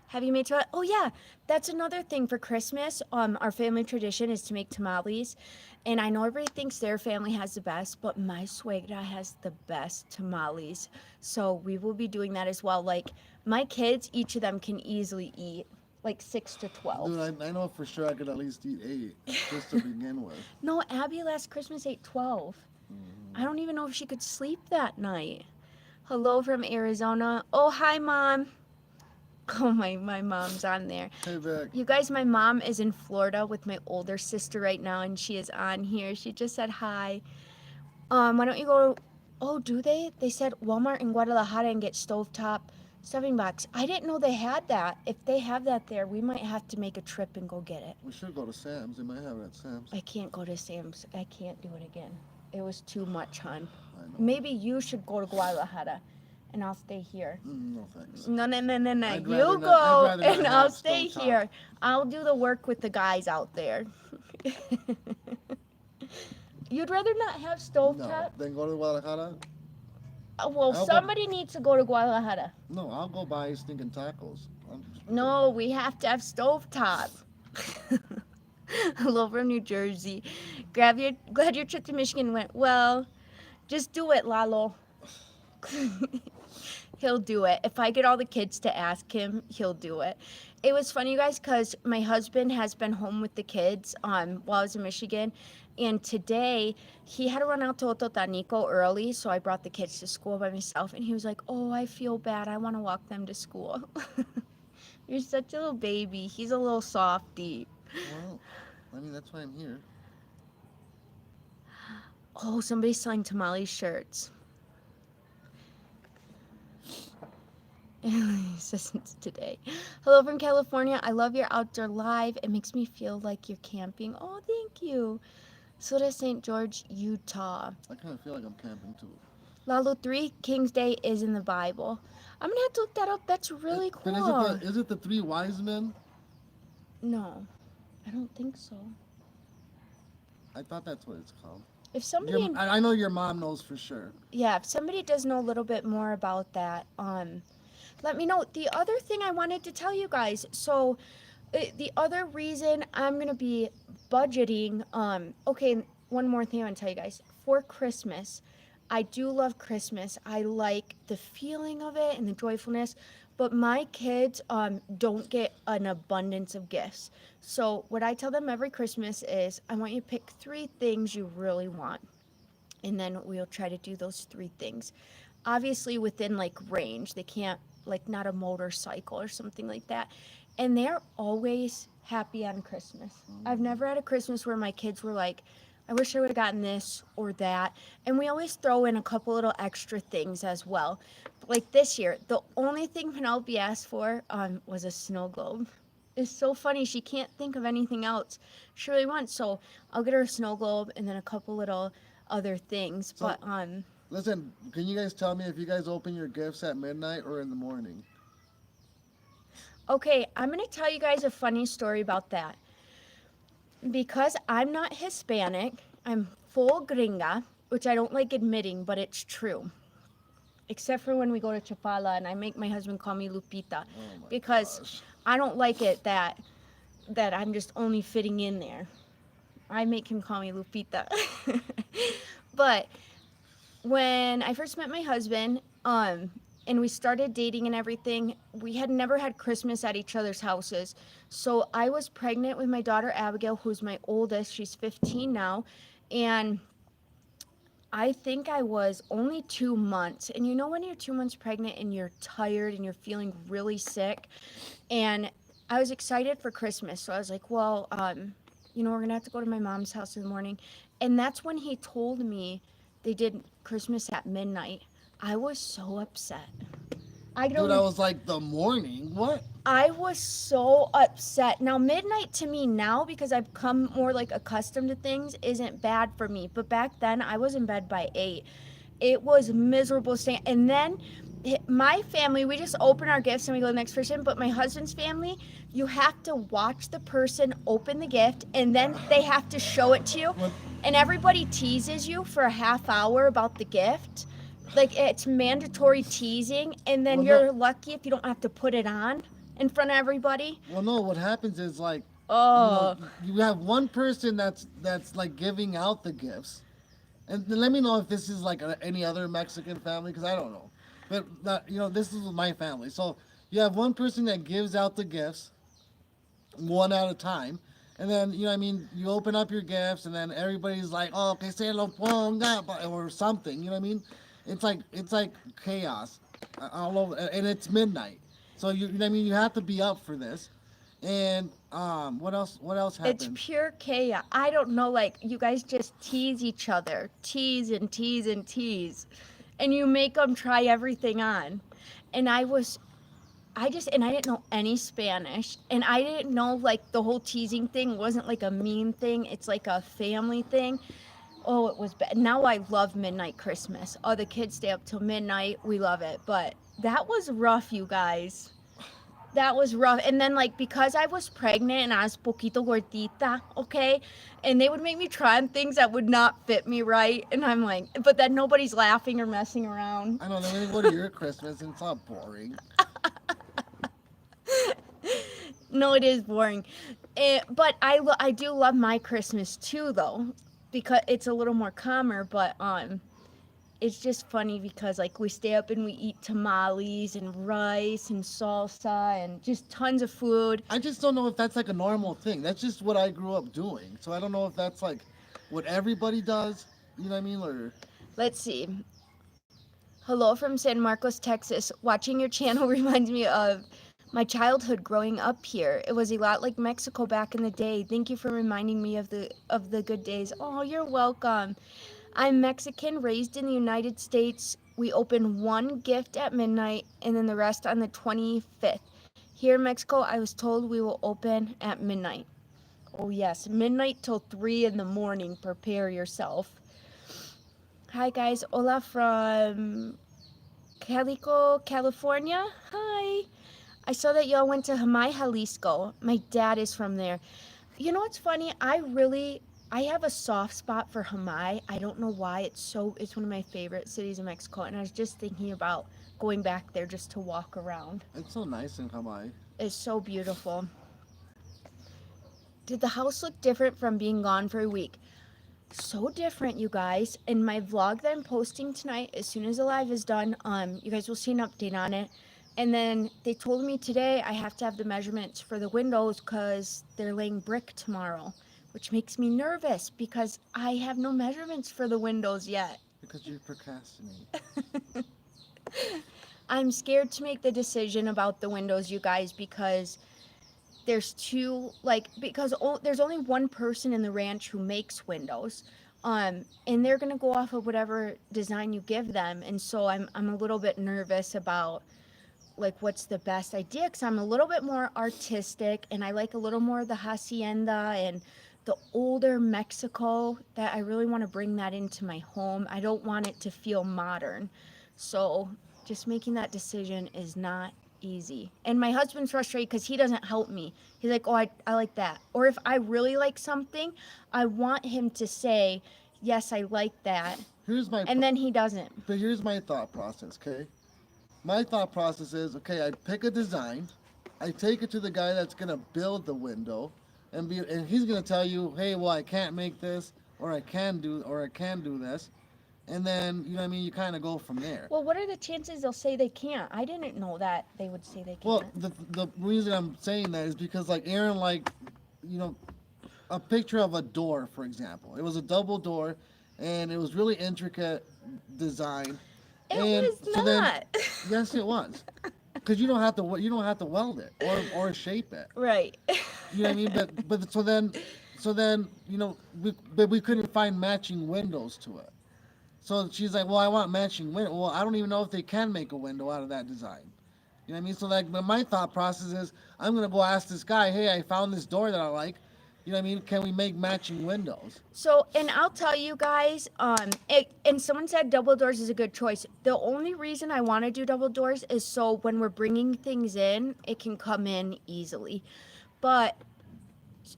Have you made tamales? Oh, yeah. That's another thing for Christmas. Our family tradition is to make tamales. And I know everybody thinks their family has the best, but my suegra has the best tamales. So we will be doing that as well. Like, my kids, each of them can easily eat like 6 to 12. dude, I know for sure I could at least eat 8 just to begin with. No, Abby last Christmas ate 12. I don't even know if she could sleep that night. Hello from Arizona. Oh, hi, Mom. Oh, my mom's on there. Hey, Vic. You guys, my mom is in Florida with my older sister right now, and she is on here. She just said hi. Why don't you go? Oh, do they? They said Walmart in Guadalajara and get stovetop stuffing box. I didn't know they had that. If they have that there, we might have to make a trip and go get it. We should go to Sam's. They might have it at Sam's. I can't go to Sam's. I can't do it again. It was too much, hon. I know. Maybe you should go to Guadalajara, and I'll stay here. No thanks. No. I'd You rather not- go, I'd rather not and I'll have stay stovetop. here. I'll do the work with the guys out there. You'd rather not have No. stovetop? Then go to Guadalajara? Well, I'll go- somebody needs to go to Guadalajara. No, I'll go buy stinking tacos. No, we have to have stovetop. Hello from New Jersey. Glad your trip to Michigan went well. Just do it, Lalo. He'll do it. If I get all the kids to ask him, he'll do it. It was funny, you guys, because my husband has been home with the kids while I was in Michigan. And today he had to run out to Ototanico early, so I brought the kids to school by myself. And he was like, "Oh, I feel bad. I want to walk them to school." You're such a little baby. He's a little softy. Well, I mean that's why I'm here. Oh, somebody's selling tamale shirts. Since today. Hello from California. I love your outdoor live. It makes me feel like you're camping. Oh, thank you. So does St. George, Utah. I kind of feel like I'm camping too. Lalo, Three Kings Day is in the Bible. I'm gonna have to look that up. That's It, really but cool. is it the three wise men? No, I don't think so. I thought that's what it's called. If somebody, I know your mom knows for sure. yeah, if somebody does know a little bit more about that, let me know. The other thing I wanted to tell you guys. So, the other reason I'm gonna be budgeting. Okay, one more thing I want to tell you guys. For Christmas, I do love Christmas. I like the feeling of it and the joyfulness. But my kids don't get an abundance of gifts. So what I tell them every Christmas is, I want you to pick three things you really want, and then we'll try to do those three things. Obviously within like range. They can't, like, not a motorcycle or something like that. And they're always happy on Christmas. I've never had a Christmas where my kids were like, I wish I would have gotten this or that. And we always throw in a couple little extra things as well. Like this year, the only thing Penelope asked for was a snow globe. It's so funny. She can't think of anything else she really wants. So I'll get her a snow globe and then a couple little other things. So But listen, can you guys tell me if you guys open your gifts at midnight or in the morning? okay, I'm gonna tell you guys a funny story about that. Because I'm not Hispanic, I'm full gringa, which I don't like admitting, but it's true. Except for when we go to Chapala and I make my husband call me Lupita, Oh my because gosh. I don't like it that I'm just only fitting in there. I make him call me Lupita. But when I first met my husband, and we started dating and everything, we had never had Christmas at each other's houses. So I was pregnant with my daughter Abigail, who's my oldest. She's 15 now. And I think I was only 2 months. And you know, when you're 2 months pregnant and you're tired and you're feeling really sick, and I was excited for Christmas. So I was like, well, we're going to have to go to my mom's house in the morning. And that's when he told me they did Christmas at midnight. I was so upset. I Dude, I don't was like the morning. What? I was so upset. Now, midnight to me now, because I've come more like accustomed to things, isn't bad for me. But back then, I was in bed by 8. It was miserable staying. And then my family, we just open our gifts and we go to the next person. But my husband's family, you have to watch the person open the gift and then they have to show it to you. What? And everybody teases you for a half hour about the gift. Like, it's mandatory teasing, and then Well, no. you're lucky if you don't have to put it on in front of everybody. Well, no. What happens is like, Oh, you have one person that's like giving out the gifts, and then let me know if this is like any other Mexican family because I don't know, but this is my family. So you have one person that gives out the gifts, one at a time. And then you open up your gifts, and then everybody's like, "Oh, que se lo ponga," or something. You know what I mean? It's like chaos all over, and it's midnight. So you know what I mean? You have to be up for this. And what else? What else it's happened? pure chaos. I don't know, like, you guys just tease each other, tease and tease and tease, and you make them try everything on. And I didn't know any Spanish, and I didn't know, like, the whole teasing thing wasn't like a mean thing, it's like a family thing. Oh, it was bad. Now I love midnight Christmas. Oh, the kids stay up till midnight. We love it. But that was rough, you guys. That was rough. And then, like, because I was pregnant and I was poquito gordita, okay? And they would make me try on things that would not fit me right. And I'm like, but then nobody's laughing or messing around. I don't know. Let me go to your Christmas, and it's all boring. No, it is boring. But I do love my Christmas too, though, because it's a little more calmer. But it's just funny because like we stay up and we eat tamales and rice and salsa and just tons of food. I just don't know if that's like a normal thing. That's just what I grew up doing. So I don't know if that's like what everybody does. You know what I mean? Or Let's see. Hello from San Marcos, Texas. Watching your channel reminds me of my childhood growing up here. It was a lot like Mexico back in the day. Thank you for reminding me of the good days. Oh, you're welcome. I'm Mexican, raised in the United States. We open one gift at midnight and then the rest on the 25th. Here in Mexico, I was told we will open at midnight. Oh, yes, midnight till 3 in the morning. Prepare yourself. Hi, guys. Hola from Calico, California. Hi. I saw that y'all went to Jamay, Jalisco. My dad is from there. You know what's funny? I have a soft spot for Jamay. I don't know why. It's one of my favorite cities in Mexico, and I was just thinking about going back there just to walk around. it's so nice in Hawaii. It's so beautiful. Did the house look different from being gone for a week? So different, you guys. In my vlog that I'm posting tonight, as soon as the live is done, you guys will see an update on it. And then they told me today I have to have the measurements for the windows because they're laying brick tomorrow, which makes me nervous because I have no measurements for the windows yet. Because you procrastinate. I'm scared to make the decision about the windows, you guys, because there's two, like, because there's only one person in the ranch who makes windows, and they're gonna go off of whatever design you give them, and so I'm a little bit nervous about like what's the best idea because I'm a little bit more artistic and I like a little more of the hacienda and the older Mexico, that I really want to bring that into my home. I don't want it to feel modern. So just making that decision is not easy. And my husband's frustrated because he doesn't help me. He's like, oh, I like that. Or if I really like something, I want him to say, yes, I like that. Here's my And then he doesn't. but here's my thought process, okay? My thought process is, okay, I pick a design, I take it to the guy that's gonna build the window, and he's gonna tell you, hey, well, I can't make this, or I can do this, and then you know what I mean. You kind of go from there. Well, what are the chances they'll say they can't? I didn't know that they would say they Well, can't. the reason I'm saying that is because like Aaron, like, you know, a picture of a door, for example. It was a double door, and it was really intricate design, It and was so then not. yes, it was. Because you don't have to weld it or shape it. Right. You know what I mean? But so then you know we couldn't find matching windows to it. So she's like, well, I want matching window. Well, I don't even know if they can make a window out of that design. You know what I mean? So like my thought process is I'm gonna go ask this guy, hey, I found this door that I like. You know what I mean? Can we make matching windows? So, and I'll tell you guys, and someone said double doors is a good choice. The only reason I want to do double doors is so when we're bringing things in, it can come in easily. But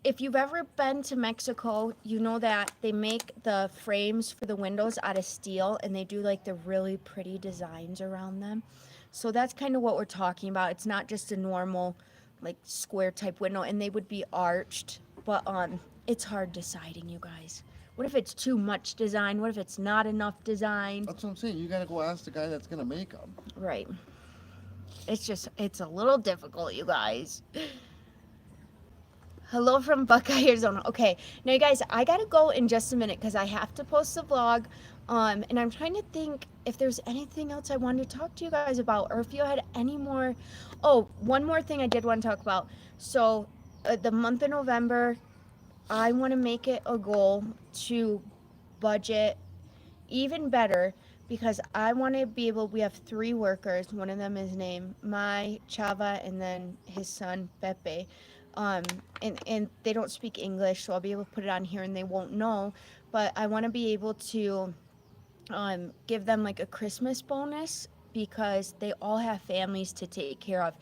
if you've ever been to Mexico, you know that they make the frames for the windows out of steel and they do like the really pretty designs around them. So that's kind of what we're talking about. It's not just a normal like square type window, and they would be arched, but it's hard deciding, you guys. What if it's too much design? What if it's not enough design? That's what I'm saying. You gotta go ask the guy that's gonna make them. Right. It's a little difficult, you guys. Hello from Buckeye, Arizona. Okay, now you guys, I gotta go in just a minute because I have to post the vlog. And I'm trying to think if there's anything else I wanted to talk to you guys about, or if you had any more. Oh, one more thing I did want to talk about. So, the month of November, I want to make it a goal to budget even better because I want to be able. We have 3 workers. One of them is named Mai Chava, and then his son Pepe. Um, and they don't speak English, so I'll be able to put it on here, and they won't know. But I want to be able to give them like a Christmas bonus because they all have families to take care of.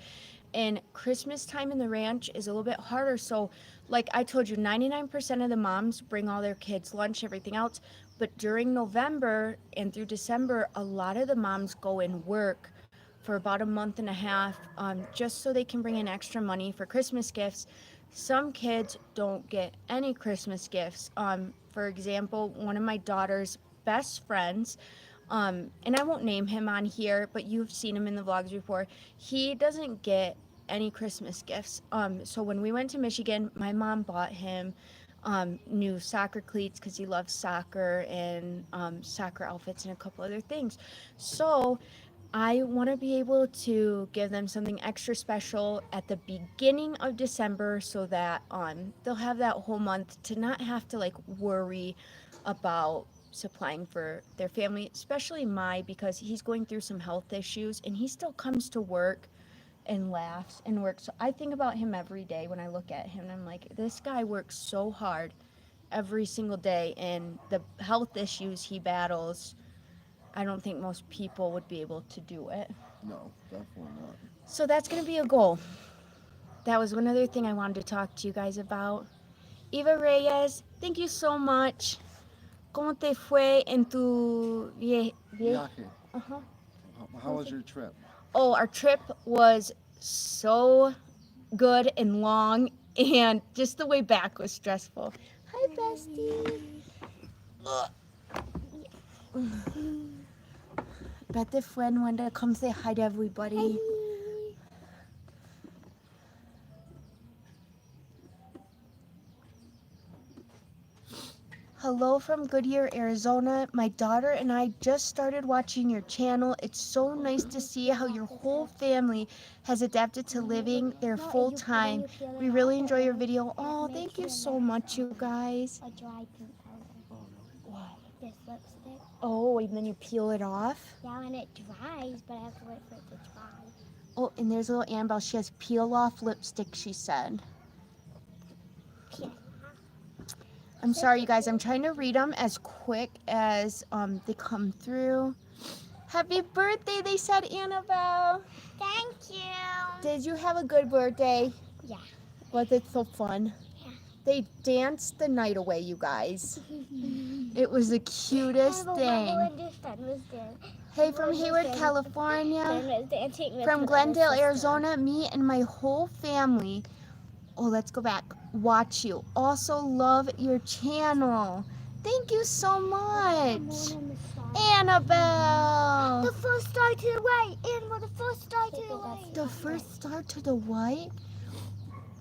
And Christmas time in the ranch is a little bit harder. So, like I told you, 99% of the moms bring all their kids lunch, everything else. But during November and through December, a lot of the moms go and work for about a month and a half, just so they can bring in extra money for Christmas gifts. Some kids don't get any Christmas gifts. For example, one of my daughter's best friends, And I won't name him on here, but you've seen him in the vlogs before. He doesn't get any Christmas gifts. So when we went to Michigan, my mom bought him new soccer cleats because he loves soccer, and soccer outfits and a couple other things. So I want to be able to give them something extra special at the beginning of December so that they'll have that whole month to not have to like worry about supplying for their family, especially because he's going through some health issues and he still comes to work and laughs and works. So I think about him every day when I look at him and I'm like, this guy works so hard every single day, and the health issues he battles, I don't think most people would be able to do it. No, definitely not. So that's going to be a goal. That was one other thing I wanted to talk to you guys about. Eva Reyes, thank you so much. ¿Cómo te fue en tu Viaje. Uh-huh. How was your trip? Oh, our trip was so good and long, and just the way back was stressful. Hi, bestie. Better friend wanted to come say hi to everybody. Hello from Goodyear, Arizona. My daughter and I just started watching your channel. It's so nice to see how your whole family has adapted to living there full time. We really enjoy your video. Oh, thank you so much, you guys. A dry pink powder. What? This lipstick. Oh, and then you peel it off? Yeah, when it dries, but I have to wait for it to dry. Oh, and there's little Annabelle. She has peel off lipstick, she said. Peel. I'm sorry, you guys. I'm trying to read them as quick as they come through. Happy birthday, they said, Annabelle. Thank you. Did you have a good birthday? Yeah. Was it so fun? Yeah. They danced the night away, you guys. It was the cutest thing. Hey, from Hayward, California. From Glendale, Arizona, me and my whole family. Oh, let's go back. Watch you. Also love your channel. Thank you so much. Annabelle. The first star to the right. Animal, the first star to the right. The first star to the right?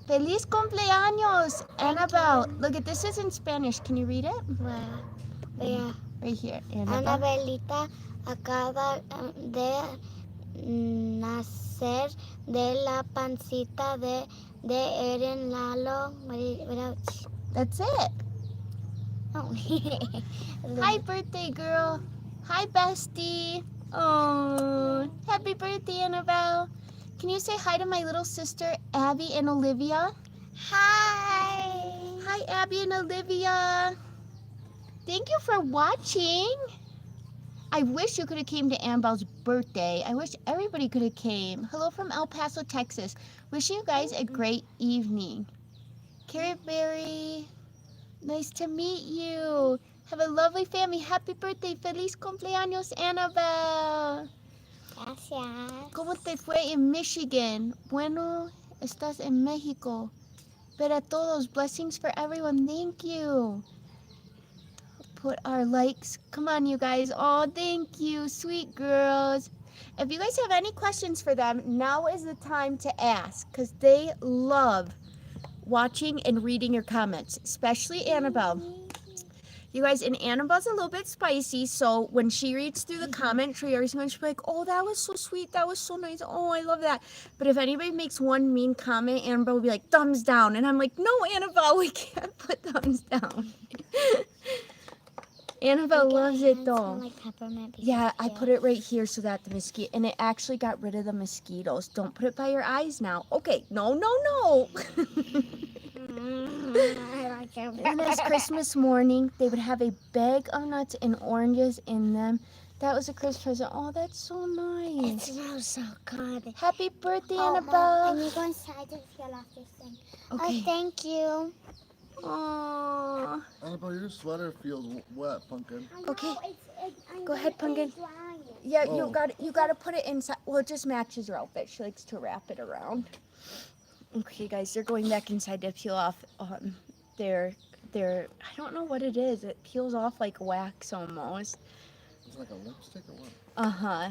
Feliz cumpleaños, Annabelle. Look at this is in Spanish. Can you read it? Where? Right here, Annabelle. Anabelita acaba de nacer de la pancita de Eren Lalo. That's it. Oh. Hi, birthday girl. Hi, bestie. Oh, happy birthday, Annabelle. Can you say hi to my little sister, Abby and Olivia? Hi. Hi, Abby and Olivia. Thank you for watching. I wish you could have came to Annabelle's birthday. I wish everybody could have came. Hello from El Paso, Texas. Wishing you guys a great evening. Carrie Berry, nice to meet you. Have a lovely family. Happy birthday. Feliz cumpleaños, Annabelle. Gracias. ¿Cómo te fue en Michigan? Bueno, estás en México. Para todos, blessings for everyone. Thank you. Put our likes. Come on, you guys. Oh, thank you, sweet girls. If you guys have any questions for them, now is the time to ask because they love watching and reading your comments, especially Annabelle. You guys, and Annabelle's a little bit spicy, so when she reads through the comment tree, every time she'll be like, oh, that was so sweet, that was so nice, oh, I love that. But if anybody makes one mean comment, Annabelle will be like, thumbs down. And I'm like, no, Annabelle, we can't put thumbs down. Annabelle loves it though. Like peppermint Yeah, I put it right here so that the mosquito, and it actually got rid of the mosquitoes. Don't put it by your eyes now. Okay, no, no, no. And as Christmas morning, they would have a bag of nuts and oranges in them. That was a Christmas present. Oh, that's so It nice. smells so good. Happy birthday, Mom, and Annabelle. you go inside to peel off this thing. Okay. Oh, thank you. Oh. Annabelle, your sweater feels wet, pumpkin. Okay. I'm Go ahead, gonna Pumpkin. dry it. Yeah, Oh. you got to put it inside. Well, it just matches her outfit. She likes to wrap it around. Okay, guys, they're going back inside to peel off their I don't know what it is. It peels off like wax almost. It's like a lipstick or what? Uh-huh.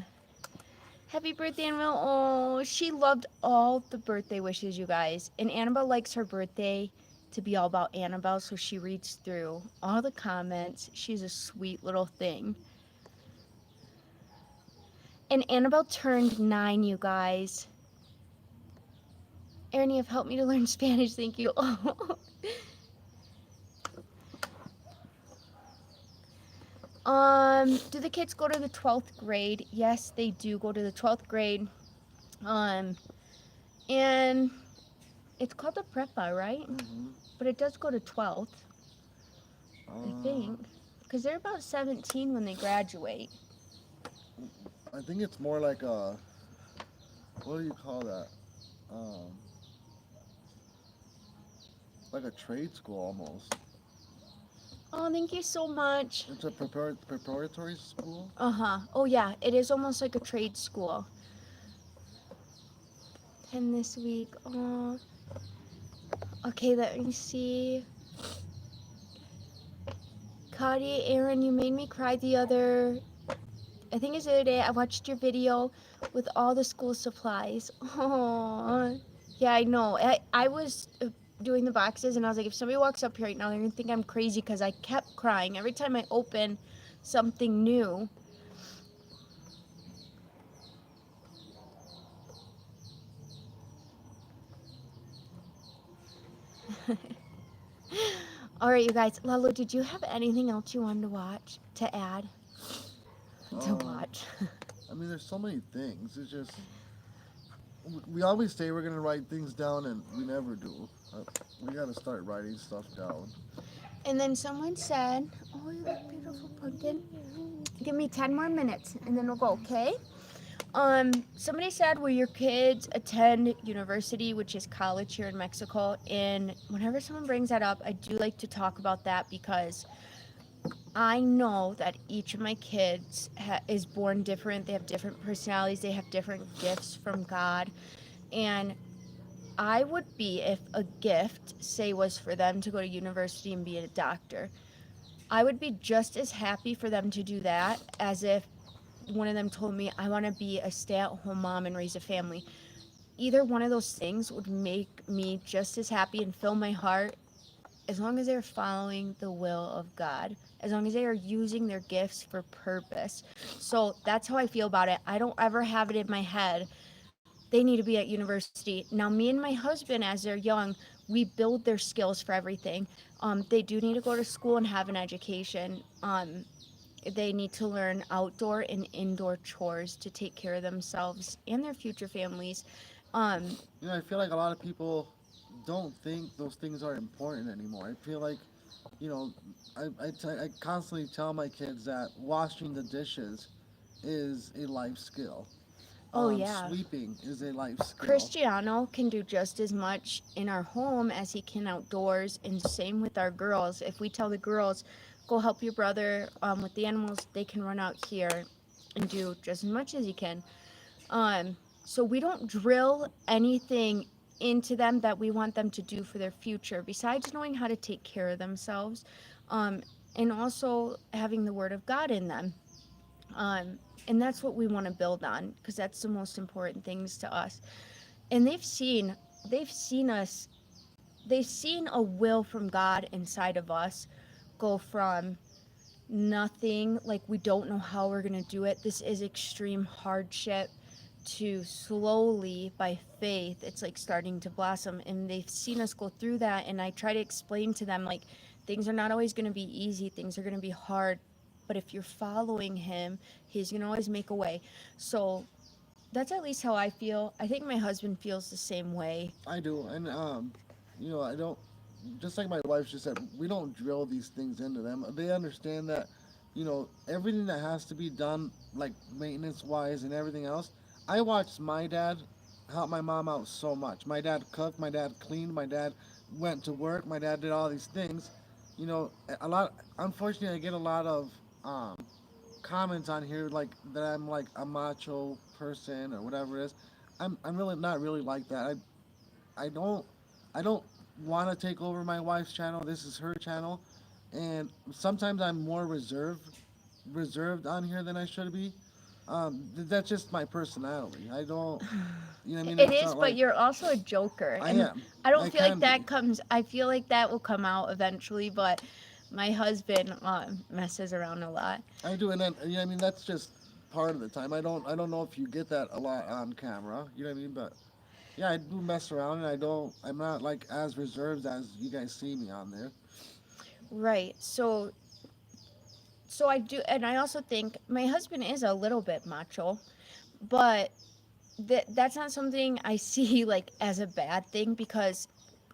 Happy birthday, Annabelle. Oh, she loved all the birthday wishes, you guys. And Annabelle likes her birthday to be all about Annabelle, so she reads through all the comments. She's a sweet little thing. And Annabelle turned 9, you guys. Erin, you have helped me to learn Spanish. Thank you. Do the kids go to the 12th grade? Yes, they do go to the 12th grade. Um, and it's called a prepa, right? Mm-hmm. But it does go to 12th, I Uh, think. Because they're about 17 when they graduate. I think it's more like a, what do you call that? Um, like a trade school almost. Oh, thank you so much. It's a preparatory school. Uh-huh. Oh, yeah, it is almost like a trade school. 10 this week. Oh, okay, let me see. Cody, Aaron, you made me cry I think it's the other day. I watched your video with all the school supplies. Oh, yeah, I know. I was doing the boxes and I was like, if somebody walks up here right now, they're going to think I'm crazy because I kept crying every time I open something new. All right, you guys. Lalo, did you have anything else you wanted to add? To Um, watch? I mean, there's so many things. It's just we always say we're gonna write things down, and we never do. We gotta start writing stuff down. And then someone said, oh, you look beautiful, pumpkin. Give me 10 more minutes and then we'll go, okay? Somebody said, will your kids attend university, which is college here in Mexico? And whenever someone brings that up, I do like to talk about that because I know that each of my kids is born different. They have different personalities, they have different gifts from God. And I would be, if a gift, say, was for them to go to university and be a doctor, I would be just as happy for them to do that as if one of them told me, I want to be a stay at home mom and raise a family. Either one of those things would make me just as happy and fill my heart as long as they're following the will of God, as long as they are using their gifts for purpose. So that's how I feel about it. I don't ever have it in my head they need to be at university. Now, me and my husband, as they're young, we build their skills for everything. They do need to go to school and have an education. They need to learn outdoor and indoor chores to take care of themselves and their future families. Um, I feel like a lot of people don't think those things are important anymore. I feel like, you know, I constantly tell my kids that washing the dishes is a life skill. oh, yeah. Sweeping is a life skill. Cristiano can do just as much in our home as he can outdoors, and same with our girls. If we tell the girls, go help your brother with the animals, they can run out here and do just as much as he can. So we don't drill anything into them that we want them to do for their future, besides knowing how to take care of themselves, um, and also having the Word of God in them. Um, and that's what we want to build on because that's the most important things to us. And they've seen us, they've seen a will from God inside of us go from nothing, like we don't know how we're going to do it. This is extreme hardship to slowly by faith it's like starting to blossom, and they've seen us go through that. And I try to explain to them, like, things are not always going to be easy, things are going to be hard, but if you're following him, he's going to always make a way. So that's at least how I feel. I think my husband feels the same way. I do, and I don't. Just like my wife just said, we don't drill these things into them. They understand that, everything that has to be done, like maintenance wise and everything else. I watched my dad help my mom out so much. My dad cooked, my dad cleaned, my dad went to work, my dad did all these things. A lot. Unfortunately, I get a lot of comments on here like that I'm like a macho person or whatever it is. I'm really not really like that. I don't I don't want to take over my wife's channel. This is her channel, and sometimes I'm more reserved reserved on here than I should be. That's just my personality. I don't, you know what I mean? It It's is, not but like you're also a joker, I and am. I don't I feel like can be. that comes. I feel like that will come out eventually, but my husband messes around a lot. I do, and then you know what I mean. That's just part of the time. I don't know if you get that a lot on camera. You know what I mean? But yeah, I do mess around, and I don't. I'm not like as reserved as you guys see me on there. Right. So I do, and I also think my husband is a little bit macho, but that's not something I see like as a bad thing because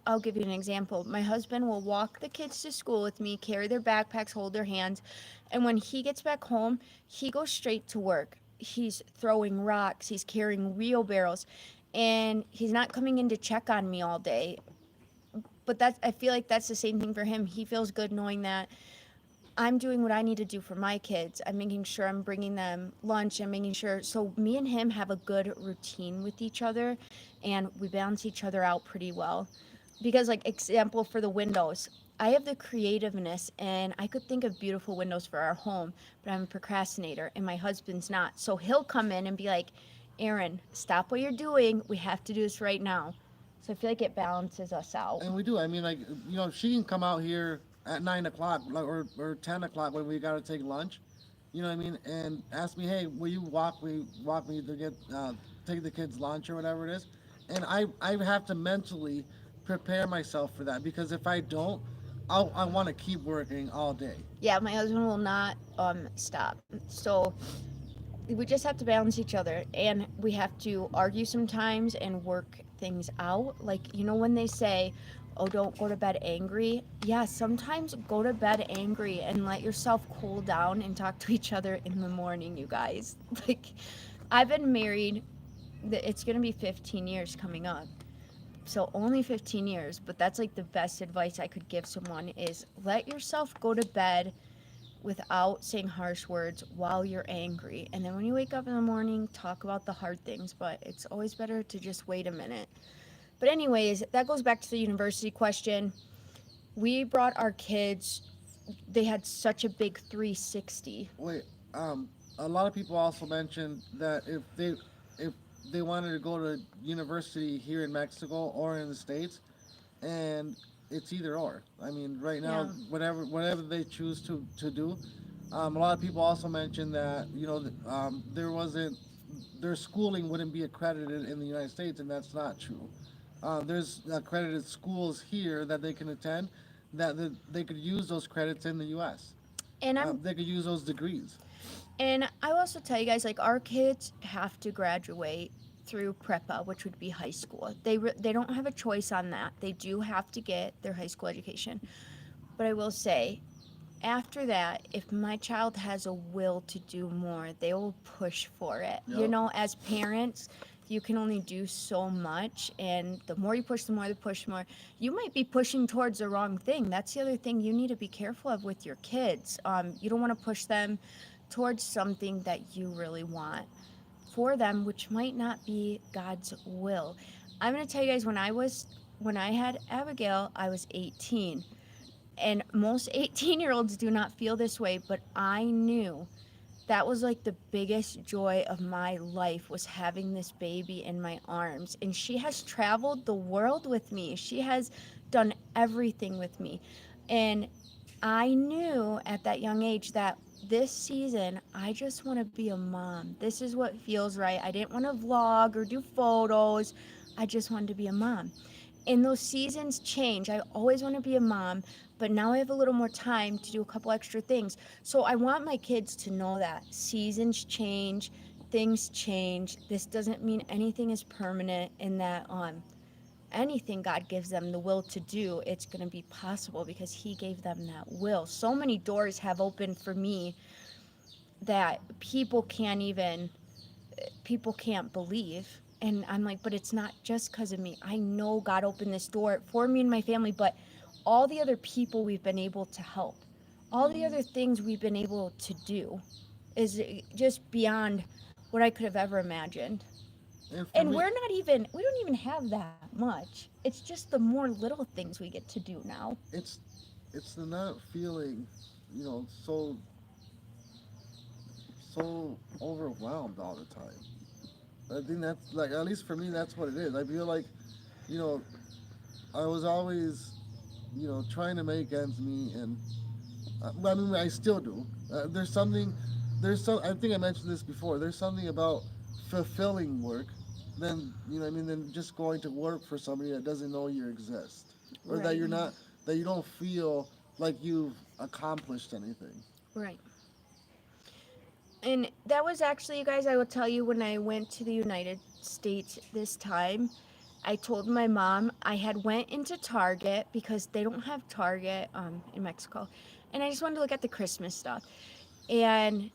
I'll give you an example. My husband will walk the kids to school with me, carry their backpacks, hold their hands, and when he gets back home, he goes straight to work. He's throwing rocks, he's carrying wheelbarrows, and he's not coming in to check on me all day. But that's I feel like that's the same thing for him. He feels good knowing that I'm doing what I need to do for my kids. I'm making sure I'm bringing them lunch. I'm making sure. So, me and him have a good routine with each other and we balance each other out pretty well. Because, like, example for the windows, I have the creativeness and I could think of beautiful windows for our home, but I'm a procrastinator and my husband's not. So, he'll come in and be like, Aaron, stop what you're doing. We have to do this right now. So, I feel like it balances us out. And we do. I mean, like you know, she can come out here at 9 o'clock, like or 10 o'clock when we gotta take lunch. You know what I mean? And ask me, hey, will you walk me to get take the kids lunch or whatever it is? And I have to mentally prepare myself for that because if I don't, I want to keep working all day. Yeah, my husband will not stop. So we just have to balance each other and we have to argue sometimes and work things out. Like, you know, when they say, oh, don't go to bed angry. Yeah, sometimes go to bed angry and let yourself cool down and talk to each other in the morning, you guys. Like, I've been married, it's going to be 15 years coming up. So only 15 years, but that's like the best advice I could give someone is let yourself go to bed without saying harsh words while you're angry. And then when you wake up in the morning, talk about the hard things, but it's always better to just wait a minute. But, anyways, that goes back to the university question. We brought our kids, they had such a big 360. Wait, a lot of people also mentioned that if they wanted to go to university here in Mexico or in the States, and it's either or. I mean, right now, Yeah. whatever they choose to do. A lot of people also mentioned that you know there wasn't their schooling wouldn't be accredited in the United States, and that's not true. There's accredited schools here that they can attend they could use those credits in the U.S. And I'm They could use those degrees. and I will also tell you guys like our kids have to graduate through prepa, which would be high school. They don't have a choice on that. They do have to get their high school education. But I will say after that, if my child has a will to do more, they will push for it. You Yep. know, as parents, you can only do so much, and the more you push, the more they push more. You might be pushing towards the wrong thing. That's the other thing you need to be careful of with your kids. You don't want to push them towards something that you really want for them, which might not be God's will. I'm going to tell you guys when I had Abigail, I was 18 and most 18-year-olds do not feel this way, but I knew that was like the biggest joy of my life was having this baby in my arms. And she has traveled the world with me. She has done everything with me. And I knew at that young age that this season I just want to be a mom. This is what feels right. I didn't want to vlog or do photos. I just wanted to be a mom. And those seasons change. I always want to be a mom, but now I have a little more time to do a couple extra things. So I want my kids to know that seasons change, things change. This doesn't mean anything is permanent and that anything God gives them the will to do, it's going to be possible because he gave them that will. So many doors have opened for me that people can't believe. And I'm like, but it's not just because of me. I know God opened this door for me and my family, but all the other people we've been able to help, all the other things we've been able to do is just beyond what I could have ever imagined. And for And me, we don't even have that much. It's just the more little things we get to do now. it's it's the not feeling, you know, so so overwhelmed all the time. I think that's like, at least for me, that's what it is. I feel like, you know, I was always, trying to make ends meet, and well, I mean, I still do. I think I mentioned this before. There's something about fulfilling work than, than just going to work for somebody that doesn't know you exist, or that Right. that you don't feel like you've accomplished anything. Right. And that was actually, you guys, I will tell you, when I went to the United States this time, I told my mom I had went into Target because they don't have Target in Mexico, and I just wanted to look at the Christmas stuff. And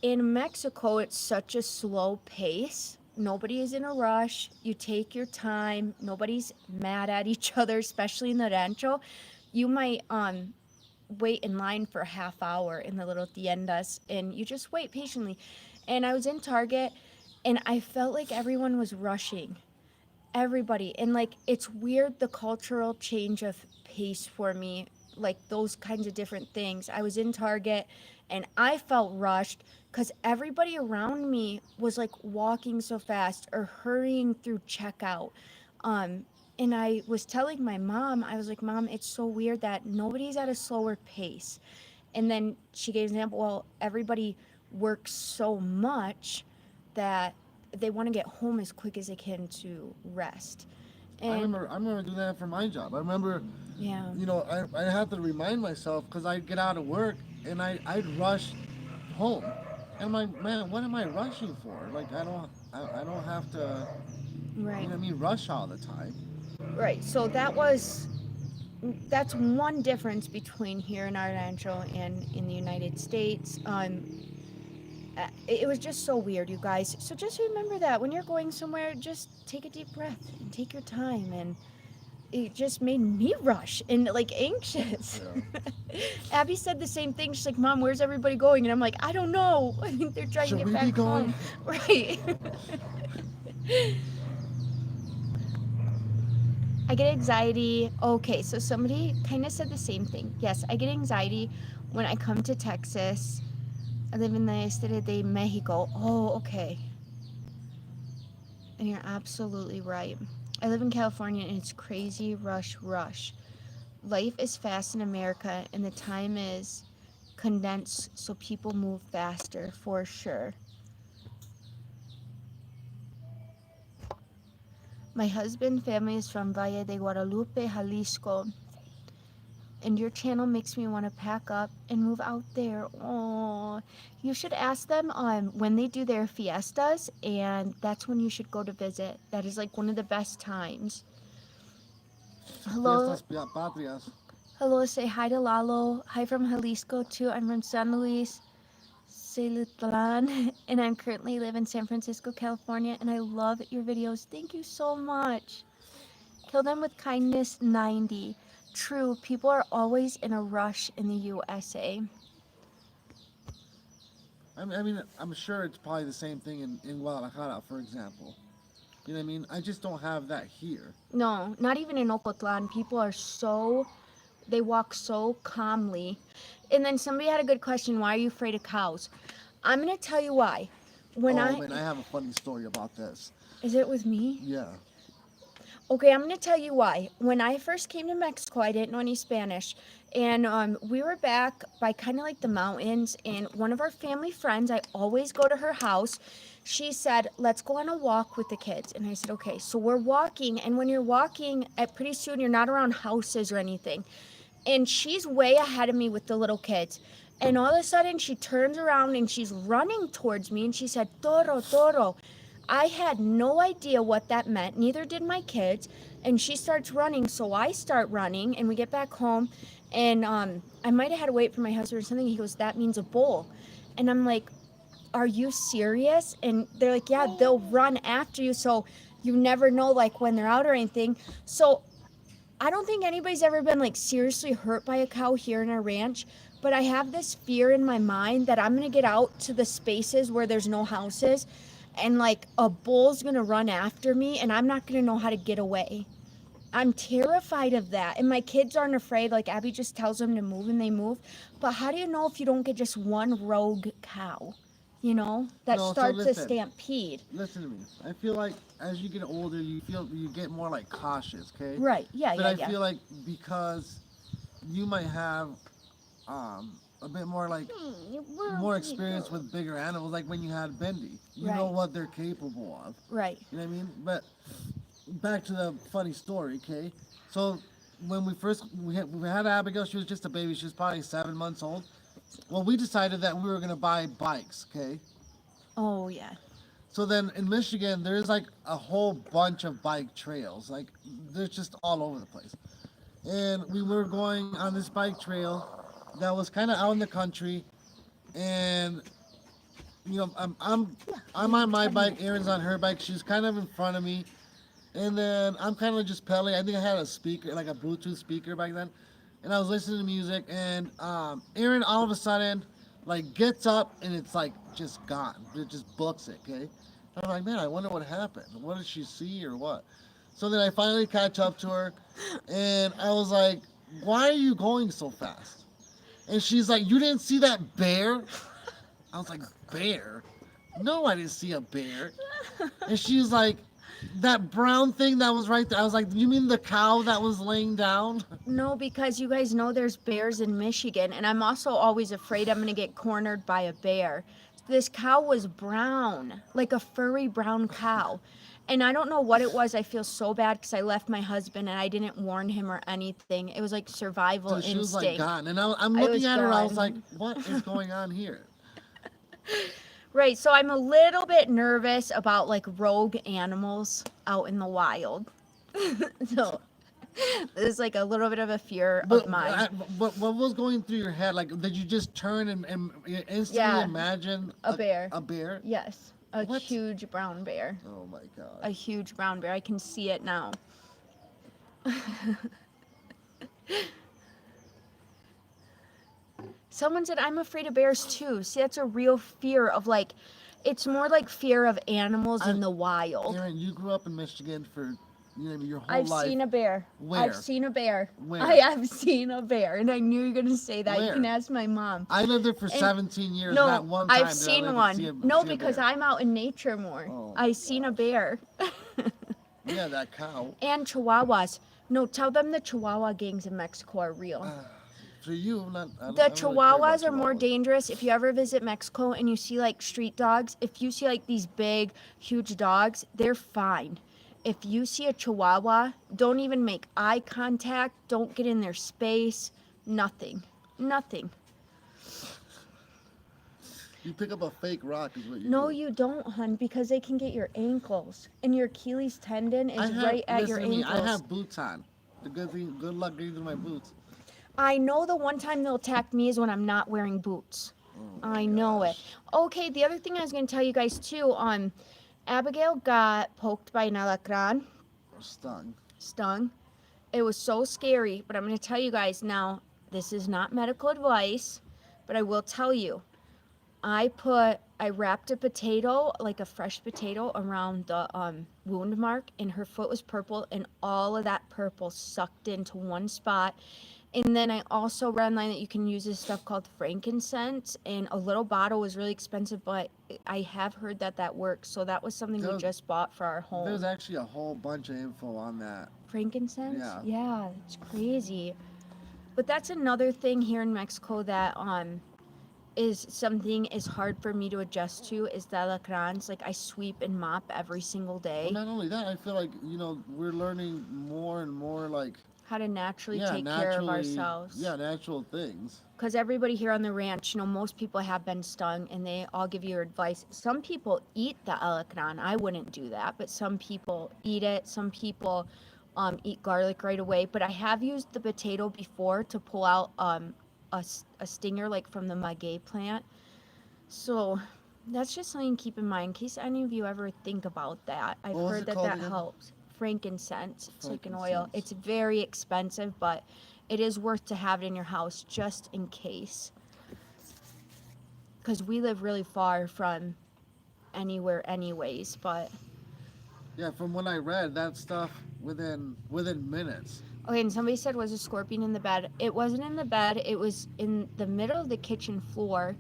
in Mexico, it's such a slow pace. Nobody is in a rush. You take your time. Nobody's mad at each other, especially in the rancho. You might wait in line for a half hour in the little tiendas, and you just wait patiently. And I was in Target, and I felt like everyone was rushing, everybody. And like, it's weird, the cultural change of pace for me, like those kinds of different things. I was in Target and I felt rushed because everybody around me was like walking so fast or hurrying through checkout. um and I was telling my mom, I was like, Mom, it's so weird that nobody's at a slower pace. And then she gave an example, well, everybody works so much that they want to get home as quick as they can to rest. And I remember doing that for my job. I remember, yeah, I had to remind myself because I'd get out of work and I'd rush home. And I'm like, man, what am I rushing for? Like, I don't have to, right, rush all the time. right. So that's one difference between here in our rancho and in the United States. It was just so weird, you guys. So just remember that when you're going somewhere, just take a deep breath and take your time. And it just made me rush and like anxious. Yeah. Abby said the same thing. She's like, Mom, where's everybody going? And I'm like, I don't know. I think they're trying to Should get we be back going? home. Right. I get anxiety. Okay, so somebody kind of said the same thing. Yes, I get anxiety when I come to Texas. I live in the Estado de Mexico. Oh, okay. And you're absolutely right. I live in California and it's crazy rush, rush. Life is fast in America and the time is condensed so people move faster for sure. My husband family is from Valle de Guadalupe, Jalisco, and your channel makes me want to pack up and move out there. Oh, you should ask them when they do their fiestas, and that's when you should go to visit. That is like one of the best times. Hello, Fiestas Patrias. hello, say hi to Lalo. Hi from Jalisco too. I'm from San Luis Celutlan, and I'm currently live in San Francisco, California, and I love your videos. Thank you so much. Kill them with kindness 90. True, people are always in a rush in the USA. I'm sure it's probably the same thing in Guadalajara, for example. You know what I mean? I just don't have that here. No, not even in Ocotlan. People are so, they walk so calmly. And then somebody had a good question, why are you afraid of cows? I'm going to tell you why. When Oh I, man, I have a funny story about this. is it with me? Yeah. Okay, I'm going to tell you why. When I first came to Mexico, I didn't know any Spanish. And we were back by kind of like the mountains. And one of our family friends, I always go to her house. She said, let's go on a walk with the kids. And I said, okay. So we're walking. And when you're walking, pretty soon you're not around houses or anything. And she's way ahead of me with the little kids. And all of a sudden, she turns around and she's running towards me. And she said, Toro, Toro. I had no idea what that meant. Neither did my kids. And she starts running. So I start running. And we get back home. And I might have had to wait for my husband or something. He goes, that means a bull. And I'm like, are you serious? And they're like, yeah, they'll run after you. So you never know, like, when they're out or anything. So I don't think anybody's ever been like seriously hurt by a cow here in our ranch, but I have this fear in my mind that I'm gonna get out to the spaces where there's no houses and like a bull's gonna run after me and I'm not gonna know how to get away. I'm terrified of that. And my kids aren't afraid. Like Abby just tells them to move and they move. But how do you know if you don't get just one rogue cow? that No, so starts a listen. stampede. Listen to me. I feel like as you get older, you get more like cautious, okay? Right. Yeah, But yeah, I yeah. feel like because you might have a bit more like more experience with bigger animals, like when you had Bendy, you know Right. what they're capable of. Right. You know what I mean? But back to the funny story, okay? So when we had Abigail, she was just a baby. She was probably 7 months old. Well, we decided that we were gonna buy bikes, okay? Oh, yeah. So then in Michigan, there's like a whole bunch of bike trails. Like there's just all over the place. And we were going on this bike trail that was kind of out in the country. And you know, I'm on my bike. Erin's on her bike. She's kind of in front of me. And then I'm kind of just pedaling. I think I had a speaker, like a Bluetooth speaker back then. And I was listening to music. And Erin all of a sudden, like, gets up and it's like just gone. It just books it, okay? And I'm like, man, I wonder what happened. What did she see or what? So then I finally catch up to her. And I was like, why are you going so fast? And she's like, you didn't see that bear? I was like, bear? No, I didn't see a bear. And she's like, that brown thing that was right there. I was like, you mean the cow that was laying down? No, because you guys know there's bears in Michigan, and I'm also always afraid I'm going to get cornered by a bear. This cow was brown, like a furry brown cow. And I don't know what it was. I feel so bad because I left my husband and I didn't warn him or anything. It was like survival So she was like instinct. gone. And I'm I looking was at her, I was like, gone. what is going on here? Right, so I'm a little bit nervous about like rogue animals out in the wild. So there's like a little bit of a fear of But, mine. but what was going through your head? Like, did you just turn and instantly Yeah, imagine a bear. A bear? Yes, a What? huge brown bear. Oh my A god. huge brown bear. I can see it now. Someone said I'm afraid of bears too. See, that's a real fear of like, it's more like fear of animals in the wild. Aaron, you grew up in Michigan for your whole I've life. seen a bear. Where? I've seen a bear. Where? I have seen a bear, and I knew you were gonna say that. Where? You can ask my mom. I lived there for And- 17 years. No, Not one time I've did I seen live one. See a, No, see a because bear. I'm out in nature more. Oh, I've seen a bear. Yeah, that cow. And chihuahuas. No, tell them the chihuahua gangs in Mexico are real. For you, not. I don't, The I don't really care about chihuahuas are more chihuahuas. dangerous. If you ever visit Mexico and you see like street dogs, if you see like these big, huge dogs, they're fine. If you see a chihuahua, don't even make eye contact, don't get in their space, nothing. Nothing. You pick up a fake rock, is what you No, do. you don't, hun, because they can get your ankles. And your Achilles tendon is right at your listen to me, ankles. I have boots on. The good thing, good luck getting through my boots. I know the one time they'll attack me is when I'm not wearing boots. I know it. Okay, the other thing I was going to tell you guys too, Abigail got poked by an alacran, Or stung. stung. It was so scary, but I'm going to tell you guys now, this is not medical advice, but I will tell you. I wrapped a potato, like a fresh potato, around the wound mark, and her foot was purple, and all of that purple sucked into one spot. And then I also read online that you can use this stuff called frankincense, and a little bottle was really expensive, but I have heard that that works. So that was something we just bought for our home. There's actually a whole bunch of info on that. Frankincense? Yeah. Yeah, it's crazy. But that's another thing here in Mexico that is something is hard for me to adjust to is the alacrans. Like I sweep and mop every single day. Well, not only that, I feel like we're learning more and more like How to naturally yeah, take care of ourselves. Yeah, natural things. Because everybody here on the ranch, most people have been stung and they all give you advice. Some people eat the alacran. I wouldn't do that, but some people eat it. Some people eat garlic right away. But I have used the potato before to pull out a stinger like from the maguey plant. So that's just something to keep in mind in case any of you ever think about that. I've What was heard it that called that again? helps. Frankincense. It's like an oil. Frankincense. It's very expensive, but it is worth to have it in your house just in case. Because we live really far from anywhere anyways, but Yeah, from what I read, that stuff within minutes. okay, and somebody said was a scorpion in the bed. It wasn't in the bed, it was in the middle of the kitchen floor,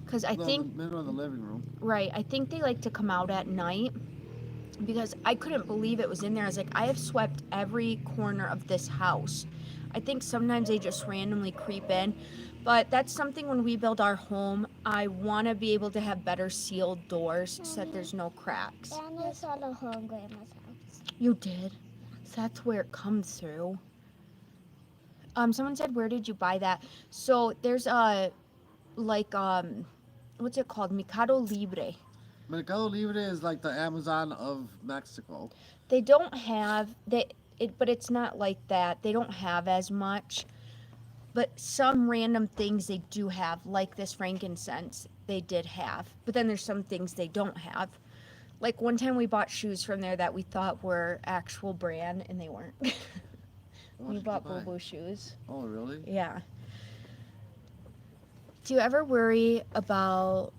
because I The think, middle of the living room. right, I think they like to come out at night because I couldn't believe it was in there. I was like, I have swept every corner of this house. I think sometimes they just randomly creep in, but that's something when we build our home, I want to be able to have better sealed doors so that there's no cracks. And I saw the whole grandma's house. You did? So that's where it comes through. Someone said, where did you buy that? So there's a, like, what's it called? Mercado Libre. Mercado Libre is like the Amazon of Mexico. They don't have, but it's not like that. They don't have as much. But some random things they do have, like this frankincense, they did have. But then there's some things they don't have. Like one time we bought shoes from there that we thought were actual brand and they weren't. What We did you bought buy? Bobo shoes. Oh, really? Yeah. Do you ever worry about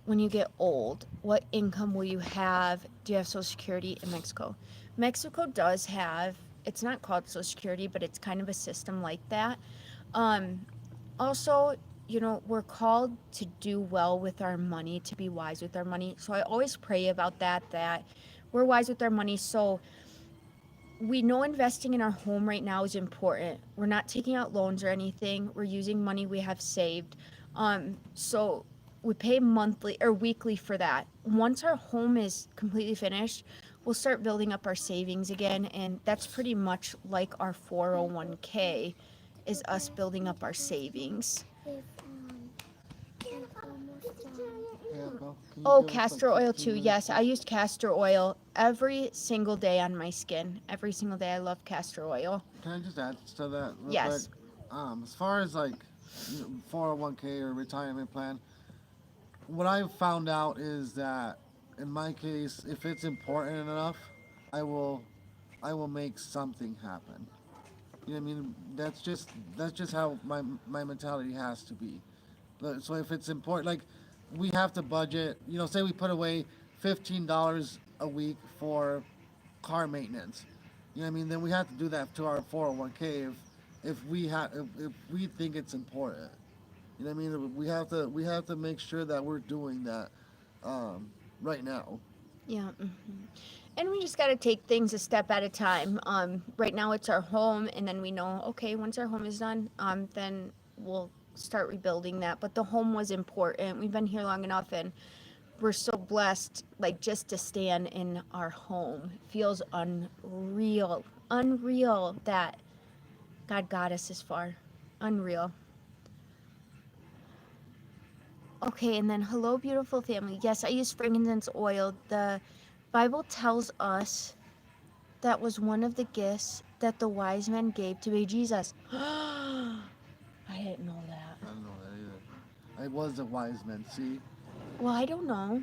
when you get old, what income will you have? Do you have Social Security in Mexico? Mexico does have, it's not called Social Security, but it's kind of a system like that. Um, Also, we're called to do well with our money, to be wise with our money. So I always pray about that we're wise with our money. So we know investing in our home right now is important. We're not taking out loans or anything. We're using money we have saved. So we pay monthly or weekly for that. Once our home is completely finished, we'll start building up our savings again, and that's pretty much like our 401k is us building up our savings. It's almost done. Yeah, bro. Can you Oh, give us like castor oil 15 too. minutes? Yes, I use castor oil every single day on my skin. Every single day I love castor oil. Can I just add to that real Yes. quick? As far as like 401k or retirement plan, what I've found out is that in my case, if it's important enough, I will, I will make something happen. You know what I mean? That's just how my mentality has to be. So if it's important, like we have to budget. Say we put away $15 a week for car maintenance. You know what I mean? Then we have to do that to our 401k if we think it's important. You know what I mean? We have to make sure that we're doing that right now. Yeah. And we just got to take things a step at a time. Right now it's our home, and then we know, okay, once our home is done, then we'll start rebuilding that. But the home was important. We've been here long enough, and we're so blessed, like just to stand in our home feels unreal. Unreal that God got us this far. Unreal. Okay, and then hello, beautiful family. Yes, I use frankincense oil. The Bible tells us that was one of the gifts that the wise men gave to baby Jesus. I didn't know that. I don't know that either. I was a wise man. See, Well, I don't know.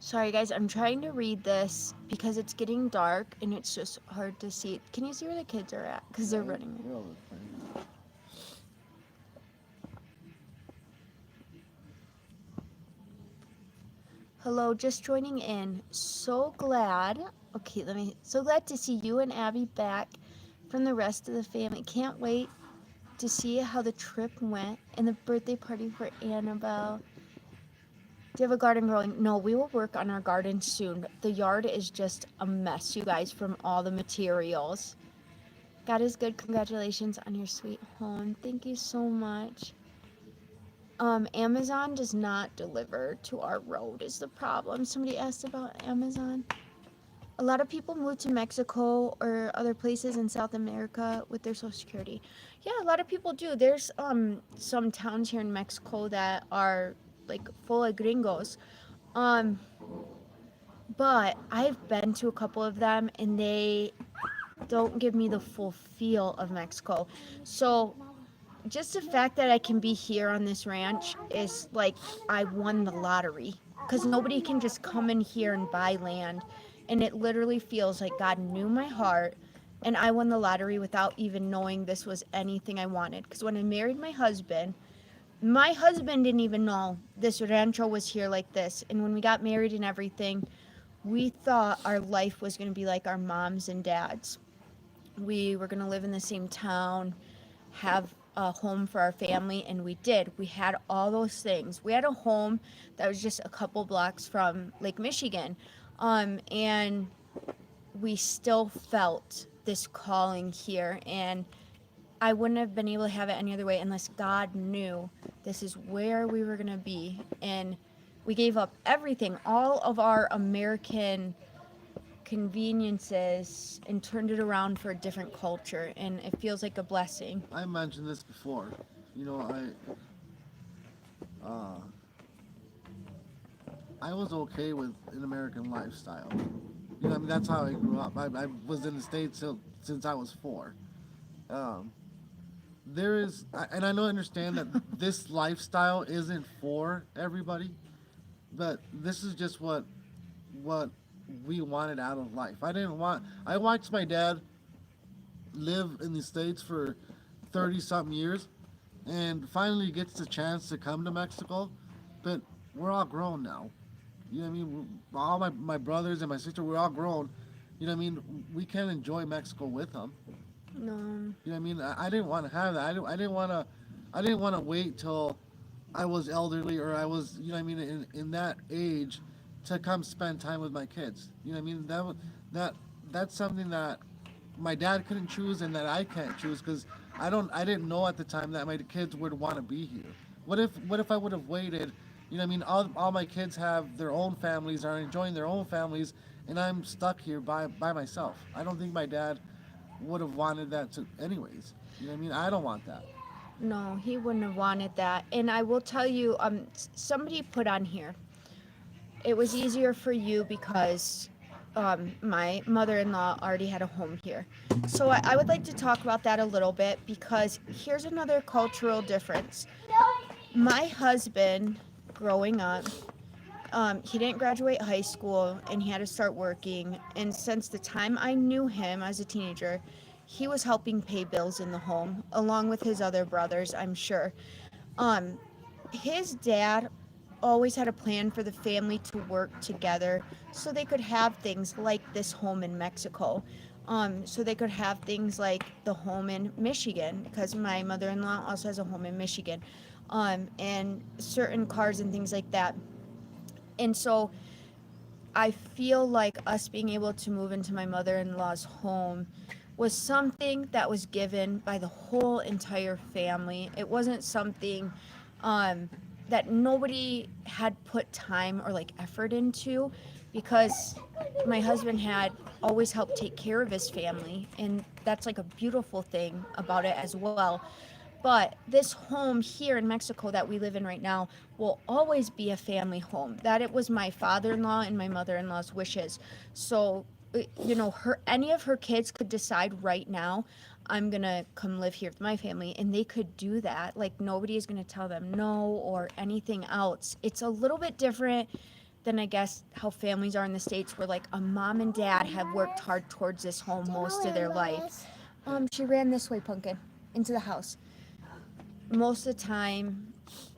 Sorry, guys, I'm trying to read this because it's getting dark and it's just hard to see. Can you see where the kids are at? Because they're running. They're all fine. Hello, just joining in. So glad. Okay, So glad to see you and Abby back from the rest of the family. Can't wait to see how the trip went and the birthday party for Annabelle. Do you have a garden growing? No, we will work on our garden soon. The yard is just a mess, you guys, from all the materials. God is good. Congratulations on your sweet home. Thank you so much. Amazon does not deliver to our road is the problem. Somebody asked about Amazon. A lot of people move to Mexico or other places in South America with their Social Security. Yeah, a lot of people do. There's some towns here in Mexico that are like full of gringos. Um, but I've been to a couple of them and they don't give me the full feel of Mexico. So just the fact that I can be here on this ranch is like I won the lottery because nobody can just come in here and buy land. And it literally feels like God knew my heart and I won the lottery without even knowing this was anything I wanted. Because when I married my husband didn't even know this rancho was here like this. And when we got married and everything, We thought our life was going to be like our moms and dads. We were going to live in the same town, have a home for our family, and we did. We had all those things. We had a home that was just a couple blocks from Lake Michigan. And we still felt this calling here, and I wouldn't have been able to have it any other way unless God knew this is where we were going to be. And we gave up everything, all of our American conveniences, and turned it around for a different culture, and it feels like a blessing. I mentioned this before. You know, uh, I was okay with an American lifestyle. You know, I mean, that's how I grew up. I was in the States since I was 4. Um, there is, and I know understand that this lifestyle isn't for everybody, but this is just what we wanted out of life. I didn't want. I watched my dad live in the States for 30 something years, and finally gets the chance to come to Mexico, but we're all grown now. You know what I mean? All my brothers and my sister, we're all grown. You know what I mean? We can enjoy Mexico with them. No. You know what I mean? I didn't want to have that. I didn't want to. I didn't want to wait till I was elderly or I was, you know what I mean, in that age to come spend time with my kids. You know what I mean? That that's something that my dad couldn't choose and that I can't choose because I didn't know at the time that my kids would want to be here. What if I would have waited? You know what I mean? All my kids have their own families, are enjoying their own families, and I'm stuck here by myself. I don't think my dad would have wanted that to anyways. You know what I mean? I don't want that. No, he wouldn't have wanted that. And I will tell you, somebody put on here, it was easier for you because my mother-in-law already had a home here. So I would like to talk about that a little bit because here's another cultural difference. My husband, growing up, he didn't graduate high school and he had to start working. And since the time I knew him as a teenager, he was helping pay bills in the home along with his other brothers, I'm sure. Um, his dad always had a plan for the family to work together so they could have things like this home in Mexico. So they could have things like the home in Michigan, because my mother in law also has a home in Michigan, and certain cars and things like that. And so I feel like us being able to move into my mother in law's home was something that was given by the whole entire family. It wasn't something um, that nobody had put time or like effort into, because my husband had always helped take care of his family, and that's like a beautiful thing about it as well. But this home here in Mexico that we live in right now will always be a family home. That it was my father-in-law and my mother-in-law's wishes. So, her any of her kids could decide right now, I'm gonna come live here with my family, and they could do that. Like nobody is gonna tell them no or anything else. It's a little bit different than I guess how families are in the States, where like a mom and dad have worked hard towards this home most of their life. She ran this way, Pumpkin, into the house. Most of the time,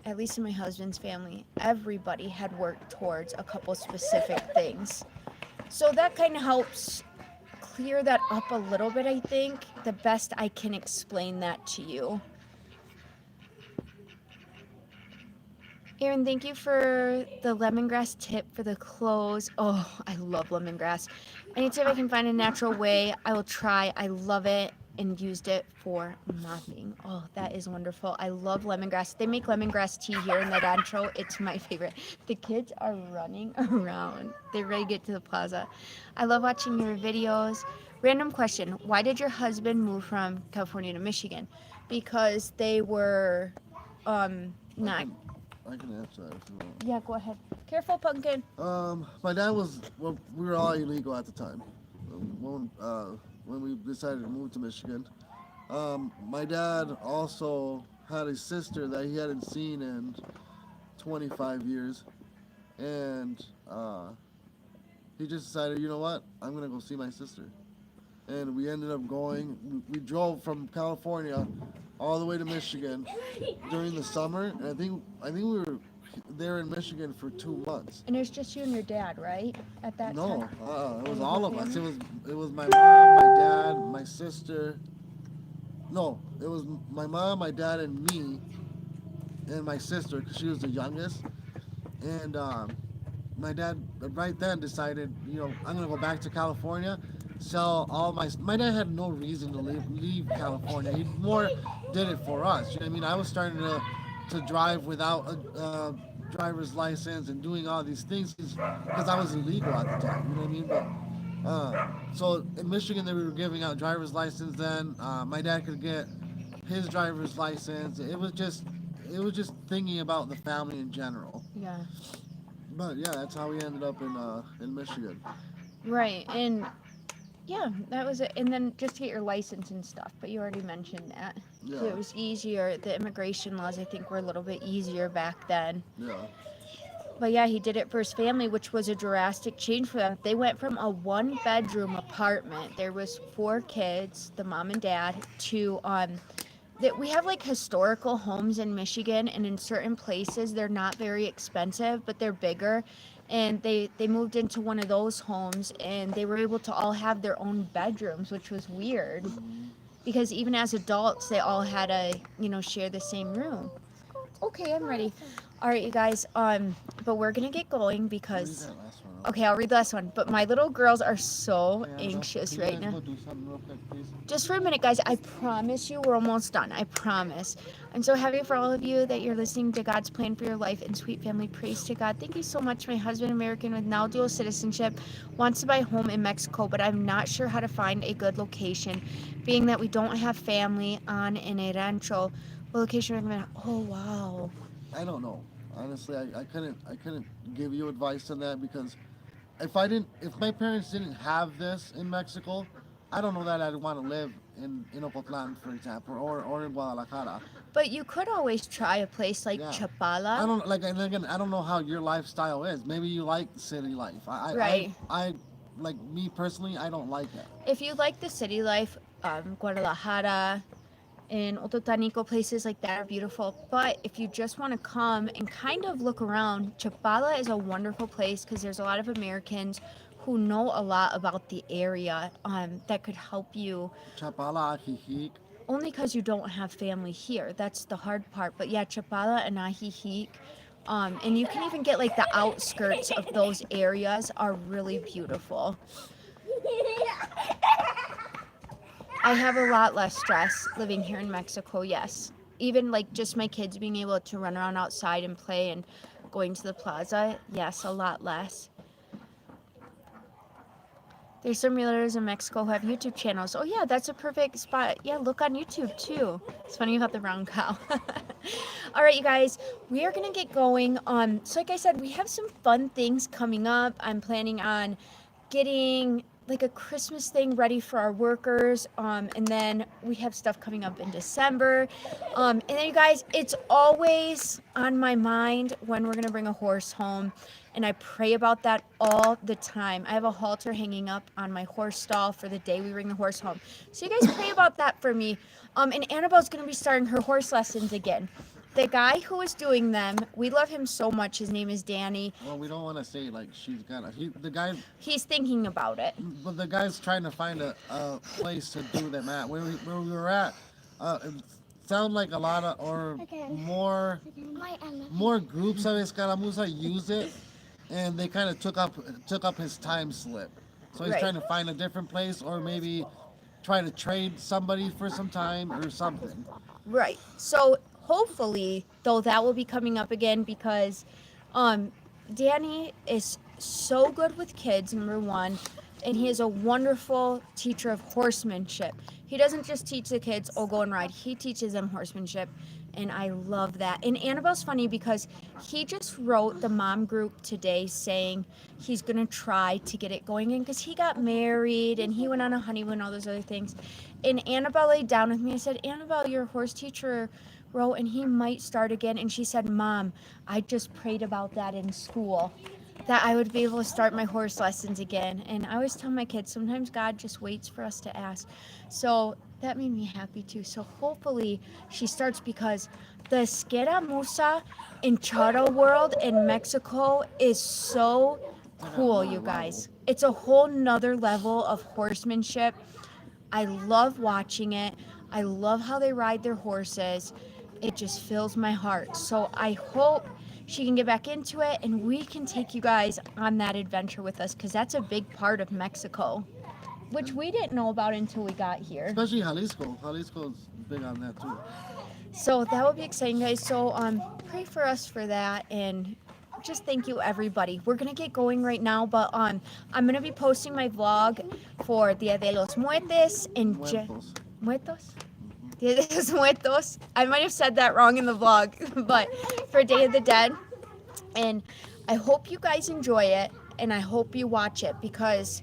at least in my husband's family, everybody had worked towards a couple specific things. So that kind of helps clear that up a little bit, I think. The best I can explain that to you. Aaron, thank you for the lemongrass tip for the clothes. Oh, I love lemongrass. Anytime I can find a natural way, I will try. I love it and used it for mopping. Oh, that is wonderful. I love lemongrass. They make lemongrass tea here in the rancho. It's my favorite. The kids are running around. They're ready to get to the plaza. I love watching your videos. Random question. Why did your husband move from California to Michigan? Because they were not. I can answer that if you want. Yeah, go ahead. Careful, Pumpkin. My dad was, well, we were all illegal at the time. When we decided to move to Michigan, my dad also had a sister that he hadn't seen in 25 years, and he just decided, you know what, I'm gonna go see my sister, and we ended up going. We drove from California all the way to Michigan during the summer, and I think we were they're in Michigan for 2 months. And it's just you and your dad, right? At that No, time? it Oh, was the whole all of us. family? It was my mom, my dad, my sister. No, it was my mom, my dad, and me, and my sister because she was the youngest. And my dad right then decided, I'm gonna go back to California, sell all my dad had no reason to leave California. He more did it for us. You know what I mean? I was starting to drive without a driver's license and doing all these things because I was illegal at the time. You know what I mean? But so in Michigan they were giving out driver's license then. My dad could get his driver's license. It was just thinking about the family in general. Yeah. But yeah, that's how we ended up in Michigan. Right. And yeah, that was it. And then just to get your license and stuff, but you already mentioned that. Yeah, So it was easier. The immigration laws, I think, were a little bit easier back then. yeah. But yeah, he did it for his family, which was a drastic change for them. They went from a one-bedroom apartment. There was four kids, the mom and dad, to that we have like historical homes in Michigan, and in certain places they're not very expensive, but they're bigger. And they moved into one of those homes, and they were able to all have their own bedrooms, which was weird because even as adults they all had to share the same room. Okay, I'm ready. All right, you guys. But we're gonna get going Read because. that last one. Okay, I'll read the last one. But my little girls are so Hey, Annabelle, anxious can you right guys now. go do something real quick, please? Just for a minute, guys. I promise you, we're almost done. I promise. I'm so happy for all of you that you're listening to God's plan for your life and sweet family. Praise to God. Thank you so much. My husband, American with now dual citizenship, wants to buy a home in Mexico, but I'm not sure how to find a good location, being that we don't have family on in a rancho. What location recommend? Oh wow. I don't know. Honestly, I couldn't give you advice on that because if my parents didn't have this in Mexico, I don't know that I'd want to live in Ocotlan, for example, or in Guadalajara. But you could always try a place like Yeah. I Chapala. don't like, and again, I don't know how your lifestyle is. Maybe you like city life. Right. Like me personally, I don't like it. If you like the city life, Guadalajara and Ototanico, places like that are beautiful. But if you just want to come and kind of look around, Chapala is a wonderful place because there's a lot of Americans who know a lot about the area that could help you. Chapala, Ajijic. Only because you don't have family here. That's the hard part. But yeah, Chapala and Ajijic. And you can even get like the outskirts of those areas are really beautiful. I have a lot less stress living here in Mexico, yes. Even like just my kids being able to run around outside and play and going to the plaza, yes, a lot less. There's some realtors in Mexico who have YouTube channels. Oh yeah, that's a perfect spot. Yeah, look on YouTube too. It's funny you have the round cow. All right, you guys, we are gonna get going. So like I said, we have some fun things coming up. I'm planning on getting like a Christmas thing ready for our workers. And then we have stuff coming up in December. And then you guys, it's always on my mind when we're gonna bring a horse home. And I pray about that all the time. I have a halter hanging up on my horse stall for the day we bring the horse home. So you guys pray about that for me. And Annabelle's gonna be starting her horse lessons again. The guy who is doing them, we love him so much. His name is Danny. Well, we don't want to say like she's gonna. The guy, He's thinking about it. but the guy's trying to find a place to do them at. Where we were at, it sound like a lot of or more groups of Escaramuza use it, and they kind of took up his time slip. So he's Right. trying to find a different place, or maybe try to trade somebody for some time or something. Right. So hopefully, though, that will be coming up again because um, Danny is so good with kids, number one, and he is a wonderful teacher of horsemanship. He doesn't just teach the kids, oh, go and ride. He teaches them horsemanship, and I love that. And Annabelle's funny because he just wrote the mom group today saying he's going to try to get it going in because he got married and he went on a honeymoon, all those other things. And Annabelle laid down with me. I said, Annabelle, your horse teacher wrote and he might start again. And she said, Mom, I just prayed about that in school, that I would be able to start my horse lessons again. And I always tell my kids, sometimes God just waits for us to ask. So That made me happy too. So hopefully she starts because the escaramuza in Charro World in Mexico is so It's like cool, another you level. guys. It's a whole nother level of horsemanship. I love watching it. I love how they ride their horses. It just fills my heart. So I hope she can get back into it and we can take you guys on that adventure with us because that's a big part of Mexico, which And we didn't know about until we got here. especially Jalisco. Jalisco's big on that too. So that will be exciting, guys. So pray for us for that and just thank you everybody. We're gonna get going right now, but I'm gonna be posting my vlog for Dia de los Muertes and Muertos. Muertos. Hmm. Dia de los Muertos. I might have said that wrong in the vlog, but for Day of the Dead. And I hope you guys enjoy it and I hope you watch it because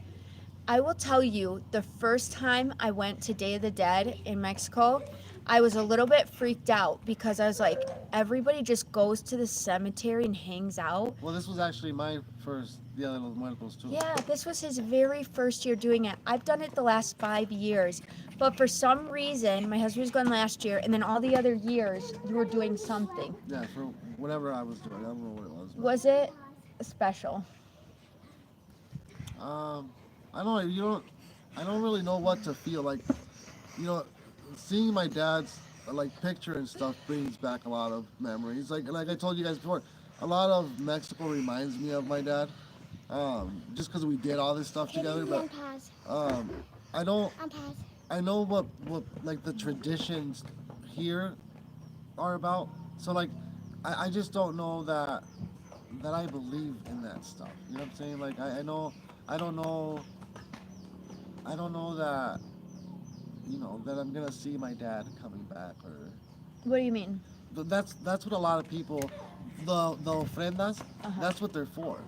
I will tell you, the first time I went to Day of the Dead in Mexico, I was a little bit freaked out because I was like, everybody just goes to the cemetery and hangs out. Well, this was actually my first Dia de los Muertos too. Yeah, this was his very first year doing it. I've done it the last 5 years, but for some reason, my husband was gone last year, and then all the other years, you were doing something. Yeah, for whatever I was doing. I don't know what it was, but Was it special? um, I don't know. You don't. I don't really know what to feel like. You know, seeing my dad's like picture and stuff brings back a lot of memories. Like I told you guys before, a lot of Mexico reminds me of my dad. Just because we did all this stuff together, but Pass. um, I don't. Pass. I know what like the traditions here are about. So like, I just don't know that I believe in that stuff. You know what I'm saying? Like I know I don't know I don't know that that I'm gonna see my dad coming back or What do you mean? that's what a lot of people the ofrendas Uh-huh. that's what they're for.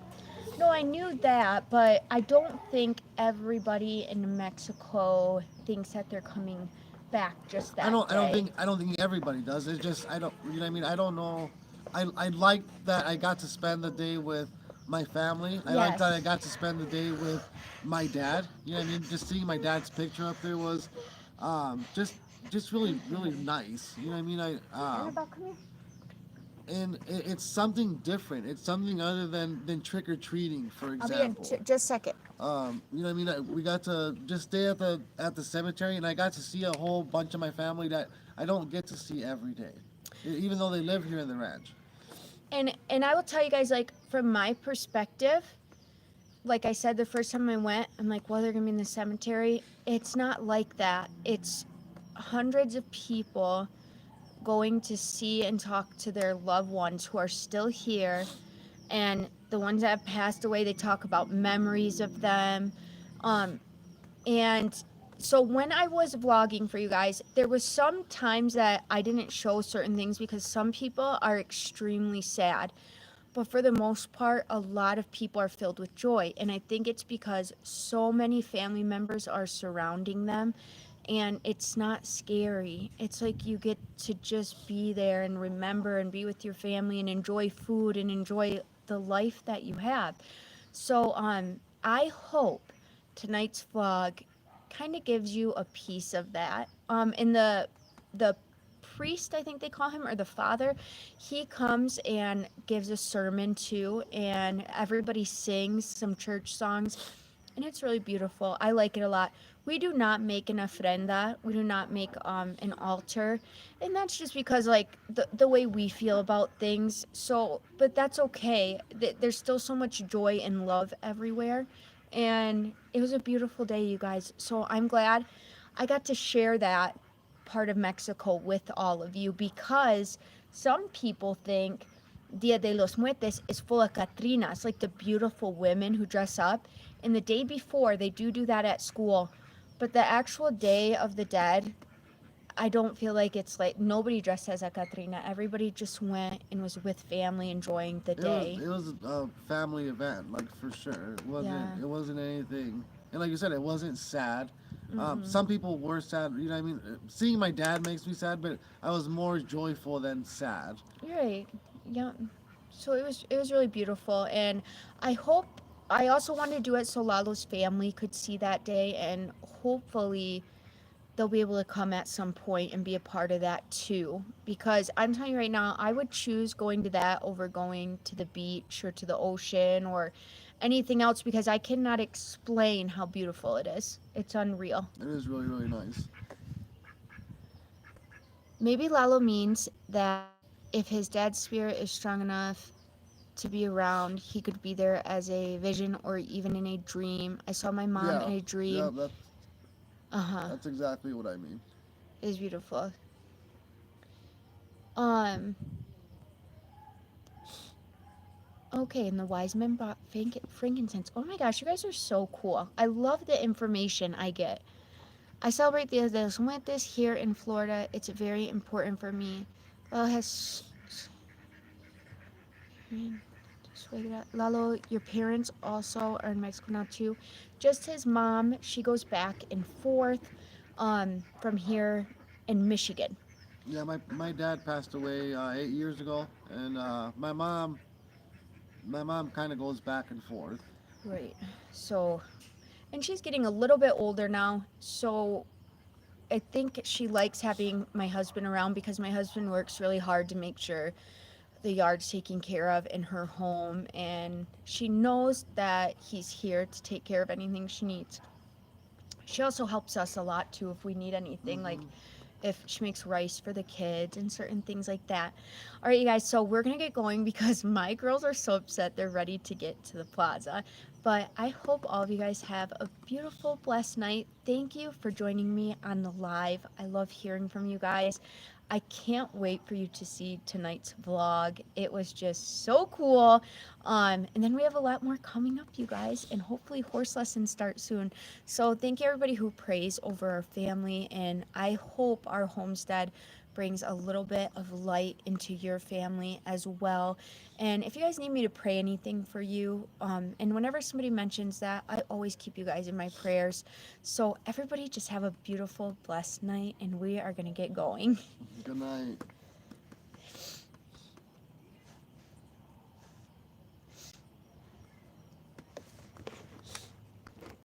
No, I knew that, but I don't think everybody in Mexico thinks that they're coming back just I that don't I don't day. think I don't think everybody does. It's just I don't you know what I mean. I don't know. I like that I got to spend the day with my family. I like that I Yes. got to spend the day with my dad. You know what I mean. Just seeing my dad's picture up there was just really nice. You know what I mean. Annabelle, come here. And it's something different. It's something other than trick or treating, for I'll be in example. just a second. You know what I mean? We got to just stay at the cemetery, and I got to see a whole bunch of my family that I don't get to see every day, even though they live here in the ranch. And I will tell you guys, like from my perspective, like I said the first time I went, I'm like, well, they're gonna be in the cemetery. It's not like that. It's hundreds of people going to see and talk to their loved ones who are still here, and the ones that have passed away. They talk about memories of them, um, and so when I was vlogging for you guys, there was some times that I didn't show certain things because some people are extremely sad. But for the most part, a lot of people are filled with joy. And I think it's because so many family members are surrounding them and it's not scary. It's like you get to just be there and remember and be with your family and enjoy food and enjoy the life that you have. So I hope tonight's vlog kind of gives you a piece of that. And the priest, I think they call him, or the father, he comes and gives a sermon too, and everybody sings some church songs, and it's really beautiful. I like it a lot. We do not make an ofrenda. We do not make an altar, and that's just because like the way we feel about things. So, but that's okay. There's still so much joy and love everywhere, and it was a beautiful day, you guys. So I'm glad I got to share that part of Mexico with all of you because some people think Dia de los Muertes is full of Catrinas, like the beautiful women who dress up. And the day before, they do that at school. But the actual Day of the Dead, I don't feel like it's like nobody dressed as a Catrina. Everybody just went and was with family enjoying the day. It was a family event, like for sure. Yeah. It wasn't anything. And like you said, it wasn't sad. Mm-hmm. Some people were sad. You know what I mean? Seeing my dad makes me sad, but I was more joyful than sad. You're right. Yeah. So it was really beautiful, and I hope I also wanted to do it so Lalo's family could see that day, and hopefully they'll be able to come at some point and be a part of that too. Because I'm telling you right now, I would choose going to that over going to the beach or to the ocean or anything else because I cannot explain how beautiful it is. It's unreal. It is really, really nice. Maybe Lalo means that if his dad's spirit is strong enough to be around, he could be there as a vision or even in a dream. I saw my mom Yeah, in a yeah, dream. Uh huh. that's exactly what I mean. It is beautiful. Um. Okay, and the wise men brought frankincense. Oh my gosh, you guys are so cool. I love the information I get. I celebrate Dia de los Muertos here in Florida. It's very important for me. Lalo has. Lalo, your parents also are in Mexico now too. Just his mom, she goes back and forth from here in Michigan. Yeah, my dad passed away 8 years ago, and my mom kind of goes back and forth. Right. So, and she's getting a little bit older now. So I think she likes having my husband around because my husband works really hard to make sure the yard's taken care of in her home. And she knows that he's here to take care of anything she needs. She also helps us a lot too if we need anything. Like Hmm. if she makes rice for the kids and certain things like that. All right, you guys, so we're going to get going because my girls are so upset they're ready to get to the plaza. But I hope all of you guys have a beautiful, blessed night. Thank you for joining me on the live. I love hearing from you guys. I can't wait for you to see tonight's vlog. It was just so cool. And then we have a lot more coming up, you guys, and hopefully horse lessons start soon. So thank you everybody who prays over our family, and I hope our homestead brings a little bit of light into your family as well. And if you guys need me to pray anything for you, and whenever somebody mentions that, I always keep you guys in my prayers. So everybody just have a beautiful, blessed night, and we are gonna get going. Good night.